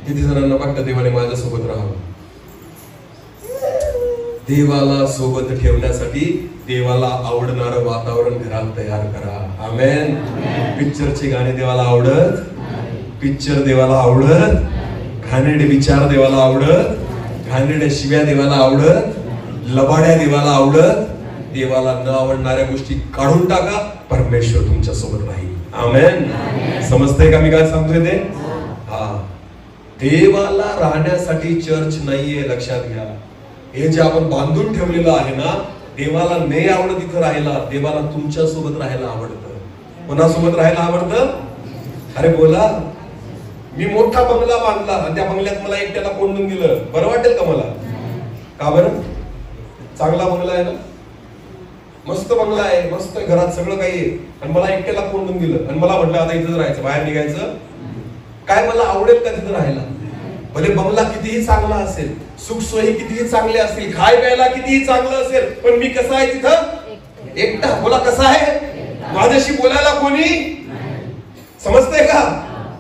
किती जणांना वाटतं देवाने माझ्यासोबत राहावं? देवाला सोबत ठेवण्यासाठी देवाला आवडणारं वातावरण घरात तयार करा. आमेन. पिक्चरचे गाणे देवाला आवडत, पिक्चर देवाला आवडत, घाणेरडे विचार देवाला आवडत, घाणेरड्या शिव्या देवाला आवडत, लबाड्या देवाला आवडत. देवाला न आवडणाऱ्या गोष्टी काढून टाका, परमेश्वर तुमच्या सोबत राहील. आमेन. समजतंय का मी काय सांगतोय ते? हा. देवाला राहण्यासाठी चर्च नाहीये, लक्षात घ्या. हे जे आपण बांधून ठेवलेलं आहे ना, देवाला नाही आवडत इथं राहायला, देवाला तुमच्या सोबत राहायला आवडतं. कोणासोबत राहायला आवडतं? अरे बोला, मी मोठा बंगला बांधला आणि त्या बंगल्यात मला एकट्याला कोंडून दिलं, बरं वाटेल का मला? का बरं? चांगला बंगला आहे ना, मस्त बंगला आहे, मस्त घरात सगळं काही आहे, आणि मला एकट्याला कोंडून दिलं आणि मला म्हटलं आता इथंच राहायचं, बाहेर निघायचं. काय मला आवडेल का तिथं राहायला? भले बंगला कितीही चांगला असेल, सुखसोयी कितीही चांगले असतील, खाय प्यायला कितीही चांगलं असेल, पण मी कसा आहे तिथं? एकटा. बोला, कसा आहे? माझ्याशी बोलायला कोणी? समजतंय का?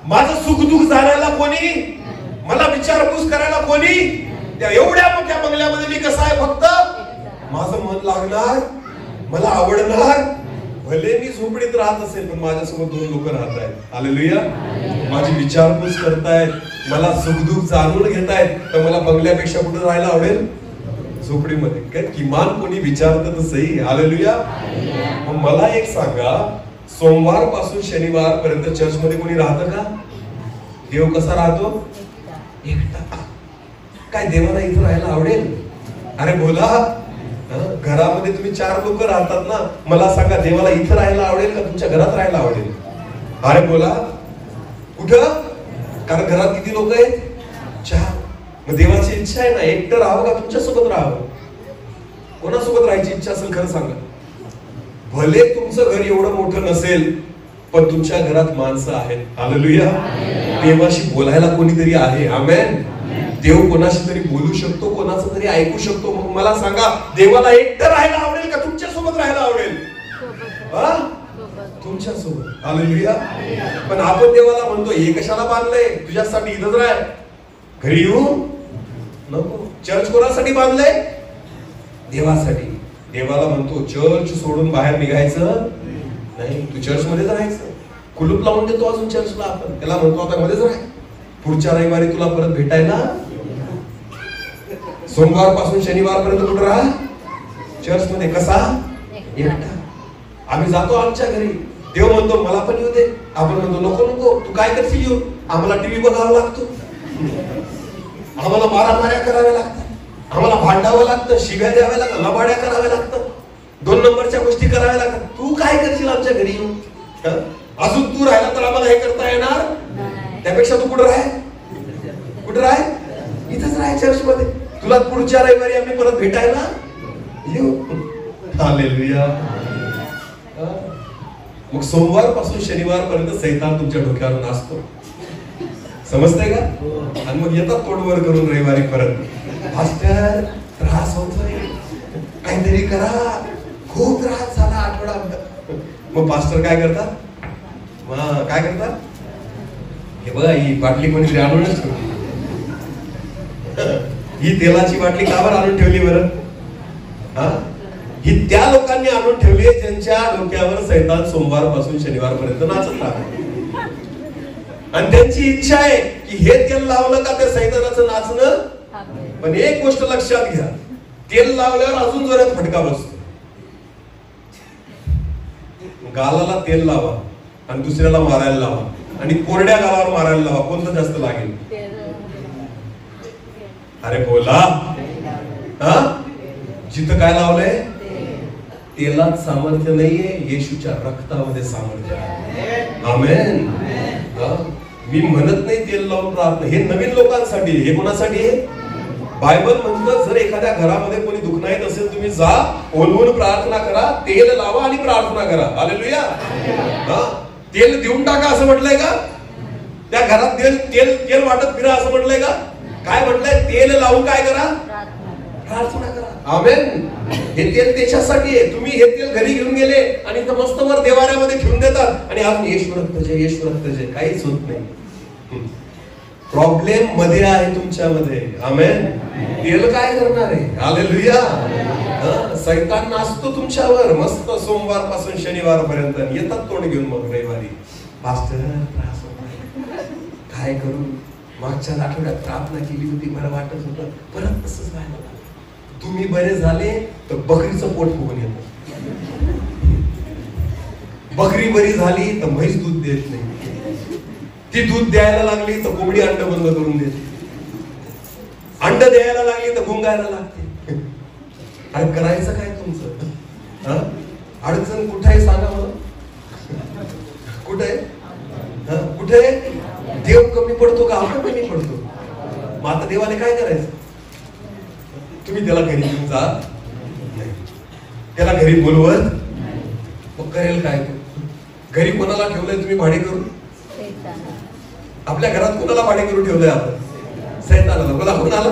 माझं सुखदुःख जाणायला कोणी? मला विचारपूस करायला कोणी? त्या एवढ्या मोठ्या बंगल्यामध्ये मी कसा आहे? फक्त माझं मन लागणार, मला आवडणार. भले मी झोपडीत राहत असेल, पण माझ्यासोबत 2 लोक राहत आहेत. हालेलुया. माझी विचारपूस करतायत, मला सुखदुःख जाणून घेतायत, तर मला बंगल्यापेक्षा कुठे राहायला आवडेल? झोपडीमध्ये. काय किमान कोणी विचारतं तर सही. हालेलुया. मग मला एक सांगा, सोमवार पासून शनिवार पर्यंत चर्च मध्ये कोणी राहतं का? देव कसा राहतो? एकटा. काय देवाला इथं राहायला आवडेल? अरे बोला, घरामध्ये तुम्ही 4 लोक राहतात ना, मला सांगा देवाला इथं राहायला आवडेल का तुमच्या घरात राहायला आवडेल? अरे बोला, कुठं? कारण घरात किती लोक आहेत? 4. मग देवाची इच्छा आहे ना एकटं राहावं का तुमच्यासोबत राहावं? कोणासोबत राहायची इच्छा असेल खरं सांगा? भले तुमचं घर एवढं मोठं नसेल पण तुमच्या घरात माणसं आहेत. हालेलुया. देवाशी बोलायला कोणीतरी आहे. आमेन. देव कोणाशी तरी बोलू शकतो, कोणाचं तरी ऐकू शकतो. मग मला सांगा, देवाला एकटं राहायला आवडेल का तुमच्यासोबत राहायला आवडेल? तुमच्यासोबत. हालेलुया. पण आपण देवाला म्हणतो हे कशाला बांधलंय? तुझ्यासाठी इथंच राह, घरी येऊ नको. चर्च कोणासाठी बांधलंय? देवासाठी. देवाला म्हणतो चर्च सोडून बाहेर निघायचं नाही, तू चर्च मध्येच राहायचं. कुलूप लावून देतो अजून चर्चला आपण, त्याला म्हणतो आता मध्येच राह, पुढच्या रविवारी तुला परत भेटायला. सोमवार पासून शनिवार पर्यंत कुठं राहा? चर्च मध्ये. कसा? एकटा. आम्ही जातो आमच्या घरी, देव म्हणतो मला पण येऊ दे. आपण म्हणतो नको नको, तू काय करशील येऊ? आम्हाला टीव्ही बघावा लागतो, आम्हाला मारामाऱ्या कराव्या लागतात, आम्हाला भांडावं लागतं, शिव्या द्याव्या लागतात, लबाड्या कराव्या लागतात, 2 नंबरच्या गोष्टी कराव्या लागतात. तू काय करशील आमच्या घरी येऊन? अजून तू राहिला तर आम्हाला हे करता येणार? त्यापेक्षा तू कुठं राह, कुठं राह? इथंच राह, चर्च मध्ये. तुला पुढच्या रविवारी आम्ही परत भेटायला येऊ. हालेलुया. मग सोमवार पासून शनिवार पर्यंत सैतान तुमच्या डोक्यावर नाचतो, समजतंय का? आणि मग येतात तोडवर करून रविवारी परत, मास्टर त्रास होतोय, काहीतरी करा, खूप त्रास झाला आठवडा. मग पास्टर काय करतात? काय करतात? हे बघा ही बाटली कोणीतरी आणूनच ठेवली, ही तेलाची बाटली का बरं आणून ठेवली बरं? ही त्या लोकांनी आणून ठेवली ज्यांच्या डोक्यावर सैतान सोमवार पासून शनिवार पर्यंत नाचत राहतो. आणि त्यांची इच्छा आहे की हे तेल लावलं का त्या सैतानाचं नाचणं. पण एक गोष्ट लक्षात घ्या, तेल लावल्यावर अजून जोरात फटका बसतो. गालाला तेल लावा आणि दुसऱ्याला मारायला लावा, आणि कोरड्या गालावर मारायला लावा, कोणतं जास्त लागेल? अरे बोला. जिथं काय लावलंय? तेलात सामर्थ्य नाहीये, येशूच्या रक्तामध्ये सामर्थ्य आहे. आमेन. मी म्हणत नाही तेल लावून प्रार्थना, हे नवीन लोकांसाठी. हे कोणासाठी आहे? बायबल म्हणतं जर एखाद्या घरामध्ये कोणी दुखणं येत असेल, तुम्ही जा, ओलवून प्रार्थना करा, तेल लावा आणि प्रार्थना करा. हालेलुया. तेल देऊन टाका असं म्हटलंय का? त्या घरात तेल तेल तेल वाटत फिरा असं म्हटलंय का? काय म्हटलंय? तेल लावून काय करा? प्रार्थना करा. आमेन. हे तेल त्याच्यासाठी आहे. तुम्ही हे तेल घरी घेऊन गेले आणि मस्त वर देवाऱ्यामध्ये ठेवून देतात आणि आज येशू रक्त जय, येशू रक्त जय, काहीच होत नाही. प्रॉब्लेम मध्ये आहे तुमच्यामध्ये. आमेन. तेल काय करणार आहे? हालेलुया. सैतान नाचतो तुमच्यावर मस्त सोमवार पासून शनिवार पर्यंत. येतात तोंड घेऊन मग रविवारी, पास्टर त्रास होतोय, काय करू? मागच्या आठवड्यात प्रार्थना केली होती, बरं वाटत होतं, परत तसंच व्हायला. तुम्ही बरे झाले तर बकरीचं पोट फुगून येतं, बकरी बरी झाली तर म्हैस दूध देत नाही, ती दूध द्यायला लागली तर कोंबडी अंड बंद करून देते, अंड द्यायला लागली तर गुंगायला लागते. अरे करायचं काय तुमचं? अडचण कुठे आहे सांगा मला? कुठे कुठे? देव कमी पडतो का आपण कमी पडतो? मग आता देवाने काय करायचं? तुम्ही त्याला घरी घेऊन जा, त्याला घरी बोलवत, मग करेल काय? घरी कोणाला ठेवलंय तुम्ही भाडे करून? आपल्या घरात कोणाला भाडे करून ठेवलंय आपण? सैतानाला. बोला कोणाला?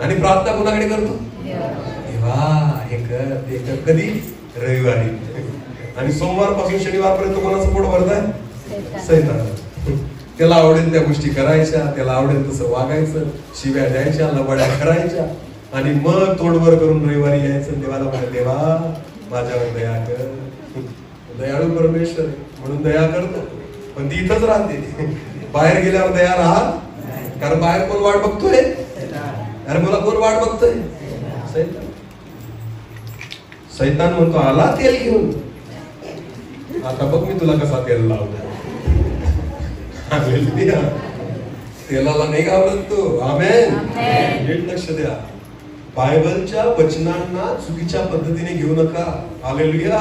आणि प्रार्थना कोणाकडे करतो? देवा हे कर ते कर. कधी? रविवारी. आणि सोमवार पासून शनिवार पर्यंत कोणाचं पोट भरताय? सैतानाला. त्याला आवडेल त्या गोष्टी करायच्या, त्याला आवडेल तसं वागायचं, शिव्या द्यायच्या, लबाड्या करायच्या, आणि मग तोडवर करून रविवारी यायचं. देवाला म्हणा, देवा माझ्यावर दया कर. दयाळू परमेश्वर म्हणून दया करतो, पण ती इथंच राहते. बाहेर गेल्यावर दया राहा, कारण बाहेर कोण वाट बघतोय? अरे बोला, कोण वाट बघतोय? सैतान. सैतान म्हणतो आला तेल घेऊन, आता बघ मी तुला कसा तेल लावतो. तेलाला नाही घाबरत तो. आमेन. नीट लक्ष द्या, बायबलच्या वचनांना चुकीच्या पद्धतीने घेऊ नका. हालेलुया.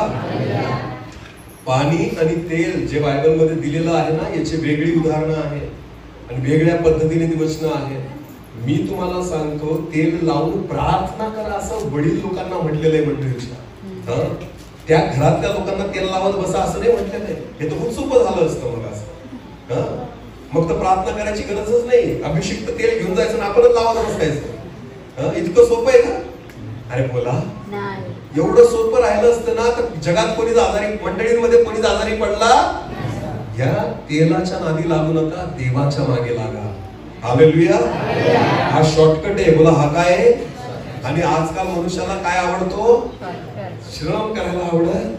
पाणी आणि तेल जे बायबल मध्ये दिलेलं आहे ना, याची वेगळी उदाहरणं आहेत. आणि वेगळ्या पद्धतीने ती वचनं आहेत. मी तुम्हाला सांगतो, तेल लावून प्रार्थना करा असं वडील लोकांना म्हटलेलं आहे मंडळीच्या. त्या घरातल्या लोकांना तेल लावत बसा असं नाही म्हटलेलं आहे. हे तर खूप सोपं झालं असतं मग असं. मग तर प्रार्थना करायची गरजच नाही. अभिषिक्त तेल घेऊन जायचं आणि आपणच लावत बसायचं. इतकं सोपं आहे का? अरे बोला, एवढं सोपं राहिलं असतं ना तर जगात कोणीच आजारी, मंडळींमध्ये कोणीच आजारी पडला. या तेलाच्या नादी लागू नका, देवाच्या मागे लागा. हालेलुया. हा शॉर्टकट आहे. बोला, हा काय आहे? आणि आजकाल मनुष्याला काय आवडतो? श्रम करायला आवडत.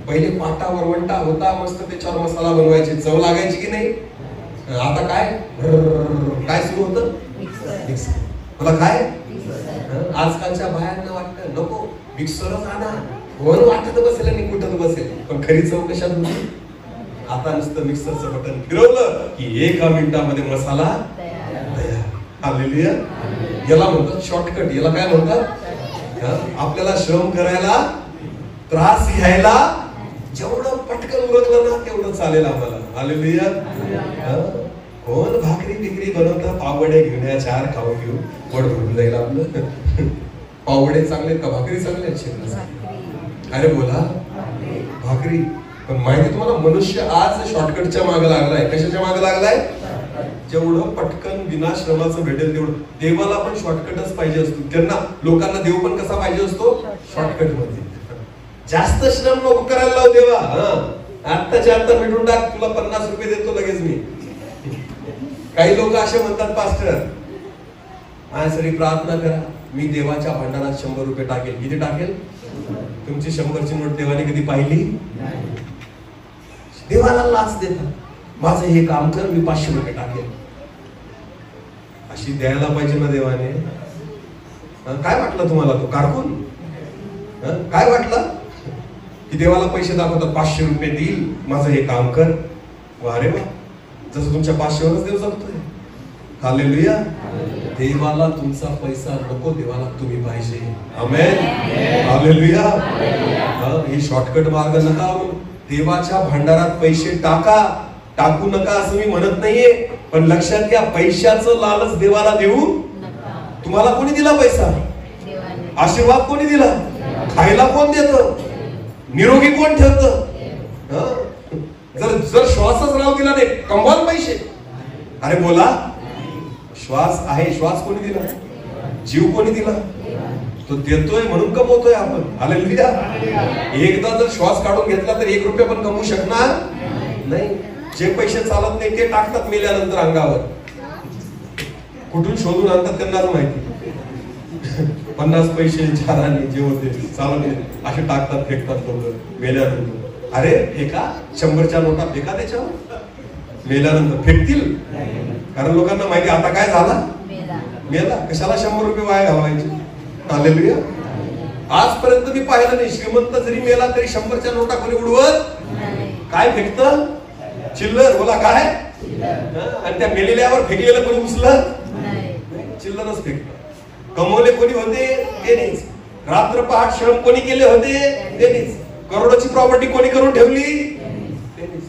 पहिले पाटा वरवंटा होता, मस्त त्याच्यावर मसाला बनवायची, चव लागायची की नाही. आता काय काय सुरू होतं? बोला काय? आजकालच्या बायांना वाटतं नको मिक्सरच आणा, कोण वाटत बसेल आणि कुठं बसेल, पण खरी चव कशात होती? आता नुसतं मिक्सरचं बटन फिरवलं की 1 मिनिटामध्ये मसाला तयार. हालेलुया. याला म्हणतात शॉर्टकट. याला काय म्हणतात? आपल्याला श्रम करायला, त्रास घ्यायला जेवढं पटकन उरकलं ना तेवढं चालेल आम्हाला. हालेलुया. कोण भाकरी बिकरी बनवतं? पावडे घेऊन या, 4 खाऊ घेऊ, पोट भरून जाईल आपलं. पावडे चांगले का भाकरी चांगले आहेत? अरे बोला, भाकरी. पण माहिती तुम्हाला, मनुष्य आज शॉर्टकटच्या मागे लागलाय. कशाच्या मागे लागलाय? जेवढं पटकन विनाश्रमाचं भेटेल तेवढं. देवाला पण शॉर्टकटच पाहिजे असतो. त्यांना लोकांना देव पण कसा पाहिजे असतो? शॉर्टकट मध्ये. जास्त श्रम नको करायला लाव देवा. आत्ताच्या आत्ता भेटून टाक, तुला 50 रुपये देतो लगेच मी. काही लोक असे म्हणतात, पास्टर माझ्यासाठी प्रार्थना करा, मी देवाच्या भांडारात 100 रुपये टाकेल. किती टाकेल? तुमची 100ची नोट देवाने कधी पाहिली? देवाला लाच देतात. माझं हे काम कर, मी 500 रुपये टाकेल. अशी द्यायला पाहिजे ना देवाने. काय वाटलं तुम्हाला? तो कारकून काय वाटलं की देवाला पैसे दाखवतात, 500 रुपये देईल, माझं हे काम कर. वारे वा, जसं तुमच्या 500वरच देव जगतोय. हालेलुया. देवाला तुमचा पैसा नको, देवाला तुम्ही पाहिजे. आमेन. हालेलुया. हे शॉर्टकट मार्ग नका. देवाच्या भांडारात पैसे टाकू नका असं मी म्हणत नाहीये, पण लक्षात घ्या, पैशाचं लालच देवाला देऊ. तुम्हाला कोणी दिला पैसा? आशीर्वाद कोणी दिला? खायला कोण देतं? निरोगी कोण ठेवतं? जर श्वासच राहू दिला नाही, कमवाल पैसे? अरे बोला, श्वास आहे, श्वास कोणी दिला? जीव कोणी दिला? तो देतोय म्हणून कमवतोय आपण. हालेलुया. एकदा जर श्वास काढून घेतला तर 1 रुपया पण कमवू शकणार नाही. जे पैसे चालत नाही ते टाकतात मेल्यानंतर अंगावर. कुठून शोधून आणतात त्यांनाच माहिती. 50 पैसे 4 आणे जे होते चालत असे टाकतात, फेकतात लोक मेल्यानंतर. अरे फेका, 100च्या नोटा फेका त्याच्यावर. मेल्यानंतर फेकतील, कारण लोकांना माहिती आता काय झाला, मेला. कशाला 100 रुपये वाया घालवायचे? हालेलुया. आजपर्यंत मी पाहिलं नाही, श्रीमंत जरी मेला तरी 100च्या नोटा कोणी उडवत काय फेकतं? चिल्लर. बोला काय? आणि त्या मेलेल्यावर फेकलेलं कोणी उचलत? चिल्लरच फेकतं. कमवले कोणी होते? तेनीच. रात्र पहाट श्रम कोणी केले होते? तेनीच. करोडोची प्रॉपर्टी कोणी करून ठेवली? तेनीच.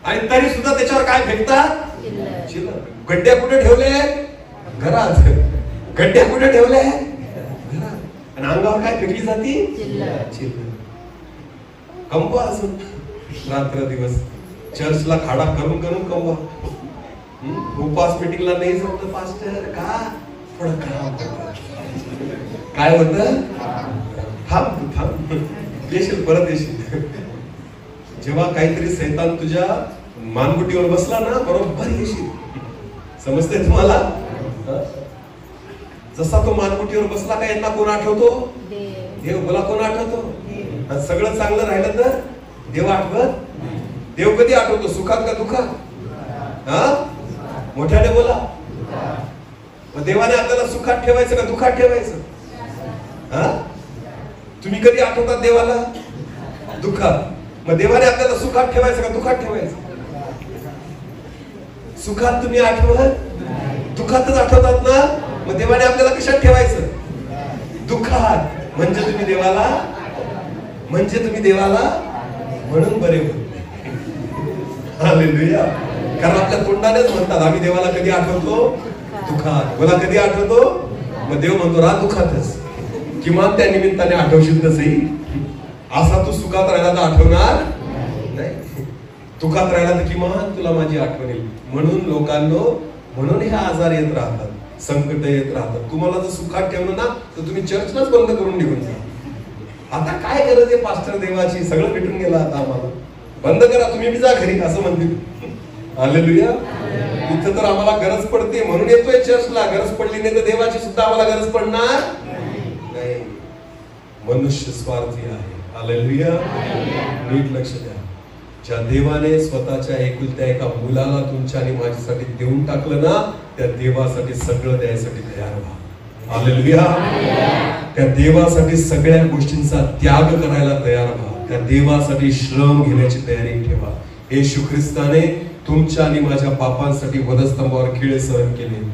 आणि तरी सुद्धा त्याच्यावर काय फेकतात? चिल्लर. गड्ड्या कुठे ठेवले? घरात. गड्ड्या कुठे ठेवले? घरात. आणि अंगावर काय फेकली जाती? चिल्लर. कमवा अजून रात्र दिवस. चर्चला खाडा करून कमवा. उपास मीटिंगला नाही जमलं पास्टर का? थोडं काम काय होतं? थांब येशील, परत येशील. जेव्हा काहीतरी सैतान तुझ्या मानगुटीवर बसला ना, बरोबर येशील. समजते तुम्हाला? जसा तो मानगुटीवर बसला का यांना कोण आठवतो? देव. बोला, कोण आठवतो? सगळं चांगलं राहिलं तर देव आठवत. देव कधी आठवतो? सुखात का दुःखात? मोठ्याने बोला. मग देवाने आपल्याला सुखात ठेवायचं का दुःखात ठेवायचं? तुम्ही कधी आठवतात देवाला? दुःखात. मग देवाने आपल्याला सुखात ठेवायचं का दुःखात ठेवायचं? सुखात तुम्ही आठवत, दुःखातच आठवतात ना. मग देवाने आपल्याला कशात ठेवायचं? दुःखात. म्हणजे तुम्ही देवाला म्हणून बरे होते. हालेलुया. कारण आपल्या तोंडानेच म्हणतात. आम्ही देवाला कधी आठवतो? दुःखात. मला कधी आठवतो? मग देव म्हणतो राहा दुःखातच, किमान त्या निमित्ताने आठवशील तसही. असा तू सुखात राहिला तर आठवणार नाही, दुःखात राहिला तर किमान तुला माझी आठवण येईल. म्हणून लोकांनो, म्हणून हे आजार येत राहतात, संकट येत राहतात. तुम्हाला जर सुखात ठेवलं ना तर तुम्ही चर्चलाच बंद करून निघून जा. आता काय गरज आहे पास्टर देवाची, सगळं भेटून गेलं आता आम्हाला, बंद करा, तुम्ही बी जा घरी, असं म्हणतील. हालेलुया. इथं तर आम्हाला गरज पडते म्हणून येतोय चर्चला, गरज पडली नाही तर देवाची सुद्धा आम्हाला गरज पडणार नाही. मनुष्य स्वार्थी आहे. हालेलुया. नीट लक्ष द्या. ज्या देवाने स्वतःच्या एकुलत्या एका मुलाला तुमच्या आणि माझ्यासाठी देऊन टाकलं ना, त्या देवासाठी सगळं द्यायसाठी तयार व्हा. हालेलुया. त्या देवासाठी सगळ्या गोष्टींचा त्याग करायला तयार व्हा. त्या देवासाठी श्रम घेण्याची तयारी ठेवा. येशू ख्रिस्ताने तुमच्या आणि माझ्या पापांसाठी वधस्तंभावर खिळे सहन केले.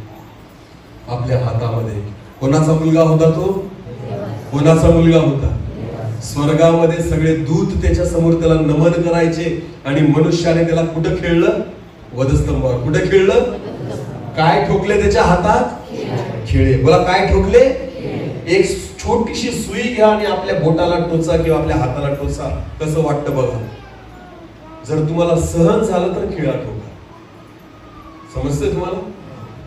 आपल्या हातामध्ये कोणाचा मुलगा होता तो? कोणाचा मुलगा होता? स्वर्गामध्ये सगळे दूत त्याच्या समोर त्याला नमन करायचे आणि मनुष्याने त्याला कुठं खेळलं? वधस्तंभावर. कुठं खेळलं? काय ठोकले त्याच्या हातात? खिळे. बोला काय ठोकले? एक छोटीशी सुई घ्या आणि आपल्या बोटाला टोचा किंवा आपल्या हाताला टोचा. कसं वाटतं बघा. जर तुम्हाला सहन झालं तर खिळा ठोका. समजतंय तुम्हाला?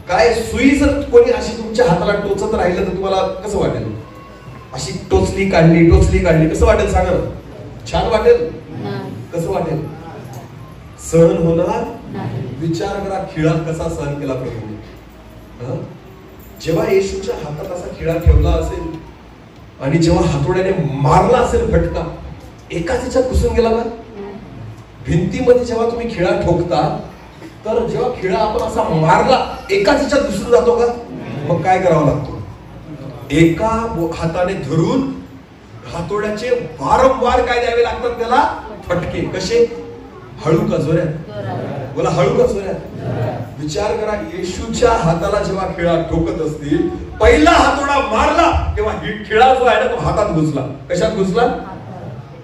काय सुई जर कोणी अशी तुमच्या हाताला टोचत राहिलं तर तुम्हाला कसं वाटेल? अशी टोचली काढली कसं वाटेल सांगा ना? छान वाटेल? कसं वाटेल? सहन होणार? विचार करा खिळा कसा सहन केला प्रभूने. जेव्हा येशूच्या हातात असा खिळा ठेवला असेल आणि जेव्हा हातोड्याने मारला असेल फटका, एकाच ह्याच्यात घुसून गेला का? भिंतीमध्ये जेव्हा तुम्ही खिळा ठोकता तर जेव्हा खिळा आपण असा मारला एकाच ह्याच्यात घुसून जातो का? मग काय करावं लागतो? एका हाताने धरून हातोड्याचे वारंवार काय द्यावे लागतात त्याला? फटके. कसे? हळू का जोऱ्यात? बोला हळू का जोऱ्यात? विचार करा. येशूच्या हाताला जेव्हा खिळा ठोकत असतील, पहिला हातोडा मारला तेव्हा खिळा जो आहे ना तो हातात घुसला. कशात घुसला?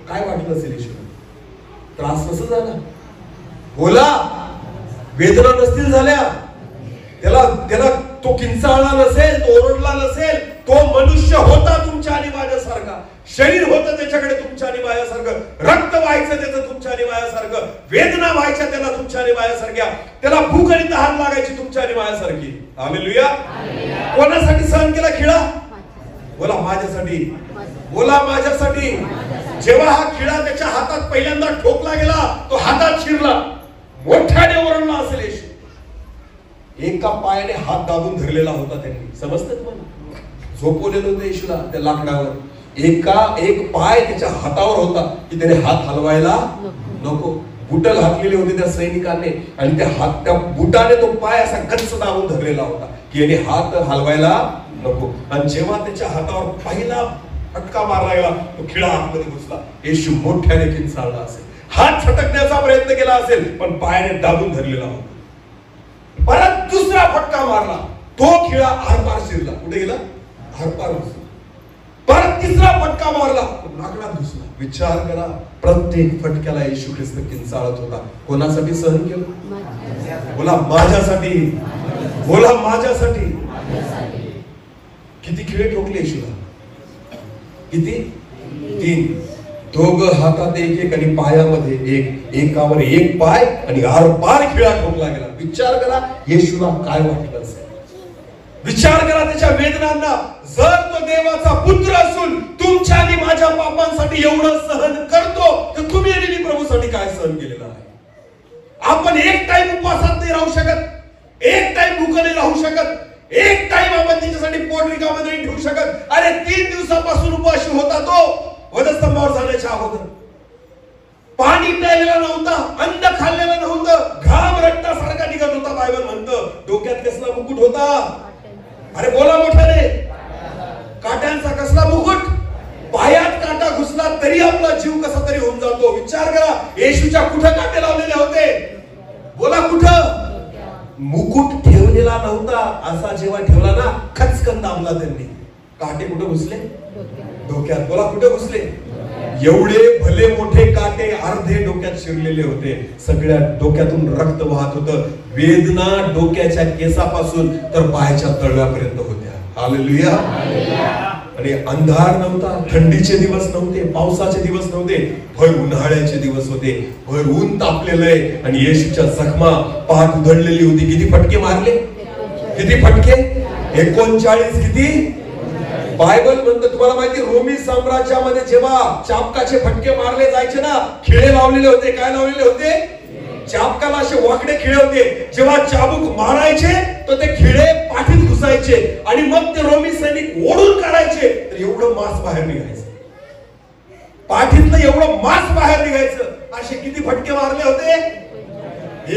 काय वाटलं असेल येशूला? त्रास कसं झाला? बोला. वेदना नसतील झाल्या? त्याला तो किंचाळला नसेल, तो ओरडला नसेल. तो मनुष्य होता तुमच्या आणि माझ्यासारखा. शरीर होतं त्याच्याकडे तुमच्या आणि माझ्यासारखं. रक्त व्हायचं त्याचं तुमच्या आणि माझ्यासारखं. वेदना व्हायच्या त्याला तुमच्या आणि माझ्यासारख्या. त्याला भूक आणि तहान लागायची तुमच्या आणि माझ्यासारखी. हालेलुया. कोणासाठी सहन केला खिळा? बोला माझ्यासाठी. बोला माझ्यासाठी. जेव्हा हा खिळा त्याच्या हातात पहिल्यांदा ठोकला गेला, तो हातात शिरला. मोठ्याने ओरडला असेल येशू. एका पायाने हात दाबून धरलेला होता त्यांनी. समजतं तुम्हाला? झोपवलेलं होतं येशूला त्या लाकडावर. एक पाय त्याच्या हातावर होता की त्याने हात हलवायला नको. बुट घातलेले होते त्या सैनिकांनी आणि त्या बुटाने तो पाय असा गच्च दाबून धरलेला होता की याने हात हलवायला नको. आणि जेव्हा त्याच्या हातावर पहिला फटका मारला गेला, तो खिळा आतमध्ये घुसला. येशू मोठ्याने किंचाळला असेल, हात छटकण्याचा प्रयत्न केला असेल, पण पायाने दाबून धरलेला होता. परत दुसरा फटका मारला, तो खिळा आरपार शिरला. कुठे गेला? आरपार घुसला. परत तिसरा फटका मारला, लाकडात घुसला. विचार करा, प्रत्येक फटक्याला येशू ख्रिस्त किंचाळत होता. कोणासाठी सहन केलं? बोला माझ्यासाठी. बोला माझ्यासाठी. किती खिळे ठोकले येशूला? किती? 3. दोघं हातात एक आणि पायामध्ये एक. एकावर एक पाय आणि आरपार खिळा ठोकला गेला. विचार करा येशूला काय वाटलं असेल. विचार करा त्याच्या वेदनांना. जर तो देवाचा पुत्र असून तुमच्या आणि माझ्या पापांसाठी एवढं सहन करतो, तर तुम्ही आणि प्रभूसाठी काय सहन केलेलं आहे? आपण एक टाइम उपवासात नाही राहू शकत, एक टाइम भूक नाही राहू शकत, एक टाइम आपण त्याच्यासाठी पोट रिकामं नाही ठेवू शकत. अरे 3 दिवसापासून उपाशी होता तो. वधस्तंभावर जाण्याच्या अगोदर पाणी प्यायलेलं नव्हतं, अन्न खाल्लेलं नव्हतं, घाम रक्तासारखा निघत होता. बायबल म्हणतं डोक्यात कसला मुकुट होता? अरे बोला मोठ्याने. काट्यांचा कसला मुकुट? पायात काटा घुसला तरी आपला जीव कसा तरी होऊन जातो. विचार करा येशूच्या कुठं काटे लावलेले होते? बोला कुठं? मुकुट ठेवलेला नव्हता. असा जेव्हा ठेवला ना, खचकन दाबला त्यांनी. काटे कुठं घुसले? डोक्यात. बोला कुठे घुसले? एवढे भले मोठे काटे अर्धे डोक्यात शिरलेले होते, सगळ्या डोक्यातून रक्त वाहत होतं. वेदना डोक्याच्या केसापासून तर पायाच्या तळव्यापर्यंत होत्या. हालेलुया. आणि अंधार नव्हता, थंडीचे दिवस नव्हते, पावसाचे दिवस नव्हते, भर उन्हाळ्याचे दिवस होते. भर ऊन तापलेलं आहे आणि येशूच्या जखमा पाठ उधळलेली होती. किती फटके मारले? किती फटके? 39. किती? बायबल म्हणतं, तुम्हाला माहिती, रोमी साम्राज्यामध्ये जेव्हा चाबकाचे फटके मारले जायचे ना, खिळे लावलेले होते. काय लावलेले होते? चाबकाला असे वाकडे खिळे होते. जेव्हा चाबूक मारायचे तर ते खिळे पाठीत घुसायचे आणि मग ते रोमी सैनिक ओढून काढायचे तर एवढं मांस बाहेर निघायचं. पाठीतलं एवढं मांस बाहेर निघायचं. असे किती फटके मारले होते?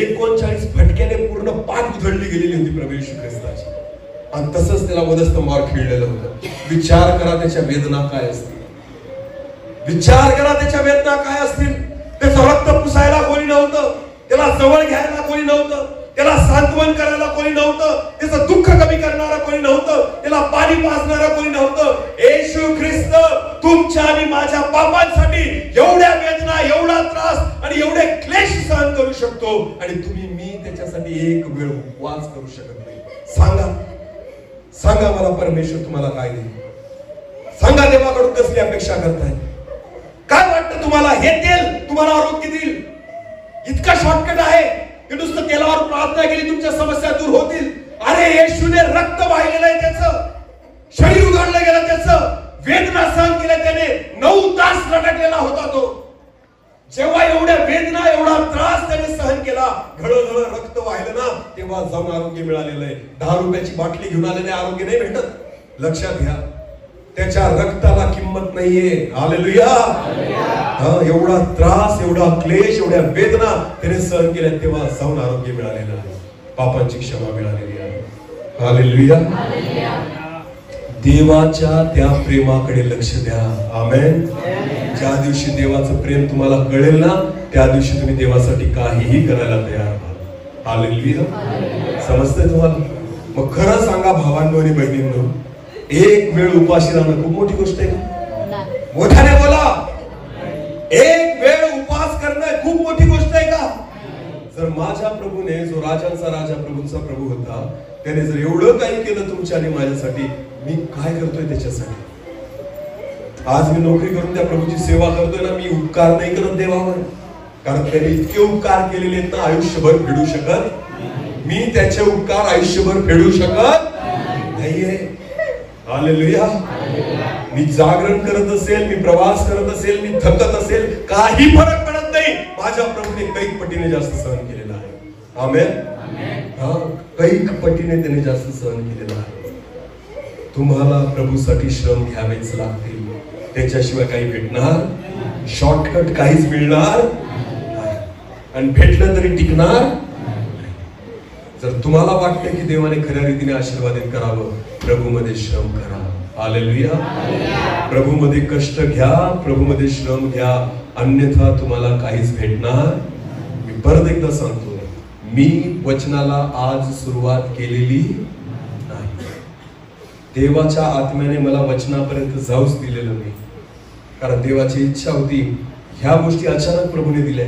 39 फटक्याने पूर्ण पाठ उधळली गेलेली होती प्रभू येशू ख्रिस्ताची. आणि तसंच त्याला वधस्तंभावर खिळलेलं होतं. विचार करा त्याच्या वेदना काय असतील. विचार करा त्याच्या वेदना काय असतील. त्याचं रक्त पुसायला कोणी नव्हतं, त्याला जवळ घ्यायला कोणी नव्हतं, त्याला सांत्वन करायला कोणी नव्हतं, त्याचं दुःख कमी करणारा कोणी नव्हतं, त्याला पाणी पाजणारा कोणी नव्हतं. येशू ख्रिस्त तुमच्या आणि माझ्या पापांसाठी एवढ्या वेदना, एवढा त्रास आणि एवढे क्लेश सहन करू शकतो. आणि तुम्ही, मी त्याच्यासाठी एक वेळ उपवास करू शकत नाही. सांगा, सांगा मला परमेश्वर तुम्हाला काय देईल? सांगा देवाकडून कसली अपेक्षा करताय? काय वाटतं तुम्हाला? हे तेल तुम्हाला आरोग्य देईल? इतका शॉर्टकट आहे की नुसतं तेलावर प्रार्थना केली तुमच्या समस्या दूर होतील. अरे येशूने रक्त वाहिलेलं आहे, त्याचं शरीर उघडलं गेलं, त्याचं वेदना सहन केल्या त्याने. 9 तास लटकलेला होता तो. जेव्हा एवढ्या वेदना, एवढा त्रास त्याने सहन केला, घळघळ रक्त वाहिलं ना, तेव्हा जाऊन आरोग्य मिळालेलं आहे. 10 रुपयाची बाटली घेऊन आलेले आरोग्य नाही भेटत. लक्षात घ्या, त्याच्या रक्ताला किंमत नाहीये. हालेलुया. एवढा त्रास, एवढा क्लेश, एवढ्या वेदना त्याने सहन केल्या, तेव्हा जाऊन आरोग्य मिळालेलं आहे, पापांची क्षमा मिळालेली आहे. हालेलुया. देवाच्या त्या प्रेमाकडे लक्ष द्या. आमेन. ज्या दिवशी देवाचं प्रेम तुम्हाला कळेल ना, त्या दिवशी तुम्ही देवासाठी काहीही करायला तयार व्हाल. हालेलुया. समजतंय तुम्हाला? मग खरं सांगा भावांनो आणि बहिणींनो, एक वेळ उपाशी राहणं खूप मोठी गोष्ट आहे का? मोठ्याने बोला. एक वेळ उपवास करणं खूप मोठी गोष्ट आहे का? जर माझ्या प्रभूने, जो राजांचा राजा, प्रभूंचा प्रभू होता, त्याने जर एवढं काही केलं तुमच्या आणि माझ्यासाठी, मी काय करतोय त्याच्यासाठी? आज मी नोकरी करून त्या प्रभूची सेवा करतोय ना, मी उपकार नाही करत देवावर, कारण त्याने इतके उपकार केलेले आहेत ना, आयुष्यभर फेडू शकत मी त्याचे उपकार आयुष्यभर फेडू शकत नाहीये. हालेलुया. मी जागरण करत असेल, मी प्रवास करत असेल, मी थकत असेल, काही फरक पडत नाही. माझ्या प्रभूने कैक पटीने जास्त सहन केलेला आहे. आमेन. कैक पटीने त्याने जास्त सहन केलेला आहे. तुम्हाला प्रभूसाठी श्रम घ्यावेच लागतील. त्याच्याशिवाय काही भेटणार, शॉर्टकट काहीच मिळणार नाही. आणि भेटलं तरी टिकणार. जर तुम्हाला वाटतं की देवाने खऱ्या रीतीने आशीर्वादित करावं, प्रभूमध्ये श्रम करा. हालेलुया. प्रभूमध्ये कष्ट घ्या, प्रभूमध्ये श्रम घ्या, अन्यथा तुम्हाला काहीच भेटणार. मी परत एकदा सांगतो, मी वचनाला आज सुरुवात केलेली नाही. देवाच्या आत्म्याने मला वचनापर्यंत जाऊच दिलेलं नाही, कारण देवाची इच्छा होती. ह्या गोष्टी अचानक प्रभूने दिल्या,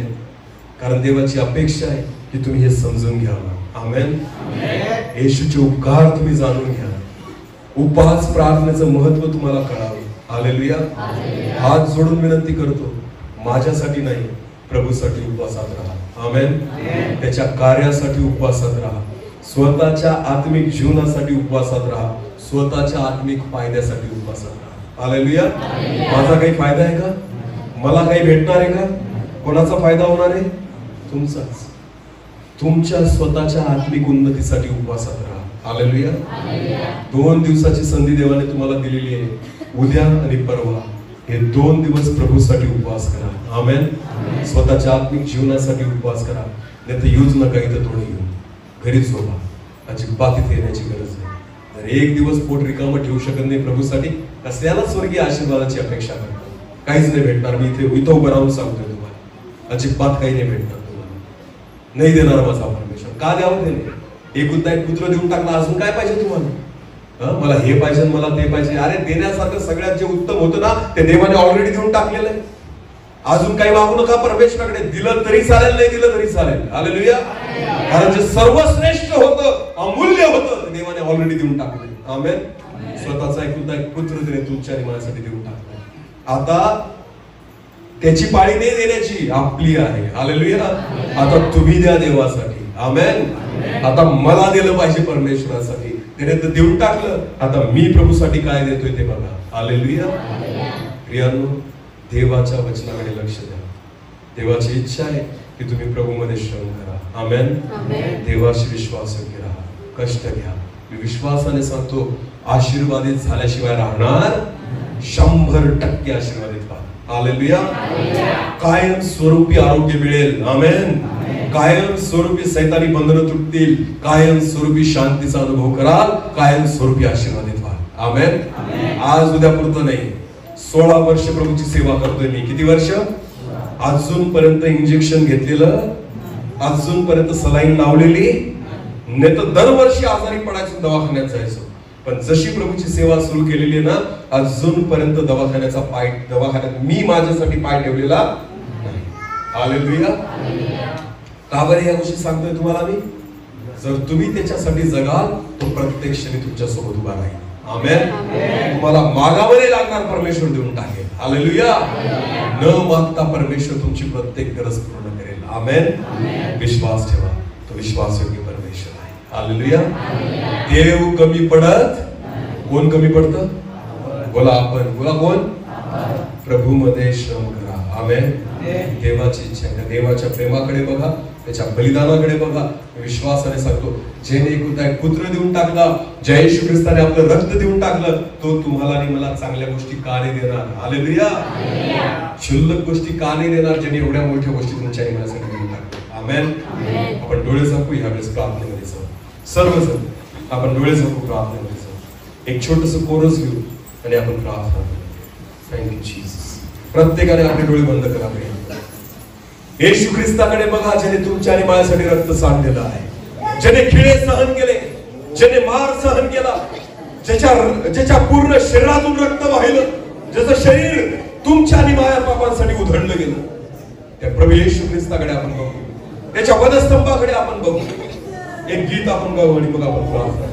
कारण देवाची अपेक्षा आहे की तुम्ही हे समजून घ्यावं. आमेन. येशूचे उपकार तुम्ही जाणून घ्या. उपवास प्रार्थनेचं महत्व तुम्हाला कळावे. हालेलुया. हात जोडून विनंती करतो, माझ्यासाठी नाही, प्रभूसाठी उपवासात राहा. आमेन. त्याच्या कार्यासाठी उपवासात राहा. स्वतःच्या आत्मिक जीवनासाठी उपवासात राहा. स्वतःच्या आत्मिक फायद्यासाठी उपवासात राहा. हालेलुया. माझा काही फायदा आहे का? मला काही भेटणार आहे का? कोणाचा फायदा होणार आहे? तुमचाच. तुमच्या स्वतःच्या आत्मिक उन्नतीसाठी उपवासात राहा. हालेलुया. 2 दिवसाची संधी देवाने तुम्हाला दिलेली आहे. उद्या आणि परवा हे 2 दिवस प्रभूसाठी उपवास करा. आमेन. स्वतःच्या आत्मिक जीवनासाठी उपवास करा. नाही तर यूज नका इथं थोडं घेऊन घरी झोपा. अजिबात इथे येण्याची गरज नाही. जर एक दिवस पोट रिकामं ठेवू शकत नाही प्रभूसाठी, कसल्याला स्वर्गीय आशीर्वादाची अपेक्षा करतात? काहीच नाही भेटणार. मी इथं उभं राहून सांगतोय तुम्हाला, अजिबात काही नाही भेटणार तुम्हाला. नाही देणार माझा परमेश्वर. का द्यावं त्याने? एकुलता एक पुत्र देऊन टाकला, अजून काय पाहिजे तुम्हाला? मला हे पाहिजे, मला ते पाहिजे. अरे देण्यासारखं सगळ्यात जे उत्तम होतं ना, ते देवाने ऑलरेडी देऊन टाकलेलं आहे. अजून काही मागू नका परमेश्वराकडे. दिलं तरी चालेल, नाही दिलं तरी चालेल. हालेलुया. कारण जे सर्वश्रेष्ठ होतं, अमूल्य होतं, ते देवाने ऑलरेडी देऊन टाकले. आमेन. स्वतःचा एक पुत्र त्याने तुमच्या आणि माझ्यासाठी देऊन टाकला. आता त्याची पाळी नाही देण्याची, आपली आहे. हालेलुया. आता तुम्ही द्या देवासाठी. आमेन. आता मला दिलं पाहिजे परमेश्वरासाठी. त्याने तर देऊन टाकलं. आता मी प्रभूसाठी काय देतोय ते बघा. हालेलुया. प्रियांनो, देवाच्या वचनाकडे लक्ष द्या. देवाची इच्छा आहे की तुम्ही प्रभूमध्ये श्रम करा. आमेन. देवाशी विश्वासयोग्य राहा, कष्ट घ्या. मी विश्वासाने सांगतो, आशीर्वादित झाल्याशिवाय राहणार 100% आशीर्वादित व्हा. हालेलुया. कायम स्वरूपी आरोग्य मिळेल. आमेन. कायम स्वरूपी सैतानी बंधनं तुटतील. कायम स्वरूपी शांतीचा अनुभव कराल. कायम स्वरूपी आशीर्वादित व्हा. आमेन. आज उद्या पुरतं नाही. 16 वर्ष प्रभूची सेवा करतोय मी. किती वर्ष? अजूनपर्यंत इंजेक्शन घेतलेलं, अजूनपर्यंत सलाईन लावलेली नाही, तर दरवर्षी आजारी पडायचं, दवाखान्यात जायचो. पण जशी प्रभूची सेवा सुरू केलेली आहे ना, अजूनपर्यंत दवाखान्यात मी माझ्यासाठी पाय ठेवलेला नाही. हालेलुया. का बरं या गोष्टी सांगतोय तुम्हाला मी? जर तुम्ही त्याच्यासाठी जगाल, तो प्रत्येक क्षणी तुमच्या सोबत उभा राहील. आमेन. तुम्हाला मागावं लागणार, परमेश्वर देऊन टाकेल. हालेलुया. न मागता परमेश्वर तुमची प्रत्येक गरज पूर्ण करेल. आमेन. विश्वास ठेवा, तो विश्वासयोग्य परमेश्वर आहे. हालेलुया. देव कमी पडत. कोण कमी पडतं? बोला आपण. बोला कोण? प्रभू मध्ये श्रम करा. आमेन. देवाची इच्छा आहे. देवाच्या प्रेमाकडे बघा, त्याच्या बलिदानाकडे बघा. विश्वासाने सांगतो, जेणे एकुलता एक पुत्र देऊन टाकला, जय येशू ख्रिस्ताने आपलं रक्त देऊन टाकलं, तो तुम्हाला आणि मला चांगल्या गोष्टी का नाही देणार? हालेलुया. क्षुल्लक गोष्टी का नाही देणार, ज्याने एवढ्या मोठ्या गोष्टी तुमच्या आणि माझ्यासाठी देऊन टाकल्या. आमेन. आपण डोळे झाकू यावेळेस प्रार्थनेमध्ये जाऊ. सर्वजण आपण डोळे झाकू, प्रार्थनेमध्ये जाऊ. एक छोटंसं कोरस घेऊ आणि आपण प्रार्थना करू. Thank you Jesus. प्रत्येकाने आपले डोळे बंद करावे. येशू ख्रिस्ताकडे बघा, ज्याने तुमच्या आणि माझ्यासाठी रक्त सांडलेलं आहे, ज्याने खिळे सहन केले, ज्याने मार सहन केला, ज्याच्या पूर्ण शरीरातून रक्त वाहिलं, ज्याचं शरीर तुमच्या आणि माझ्या पापांसाठी उधळलं गेलं, त्या प्रभू येशू ख्रिस्ताकडे आपण बघू, त्याच्या वधस्तंभाकडे आपण बघू. एक गीत आपण गाऊ आणि मग आपण प्रार्थना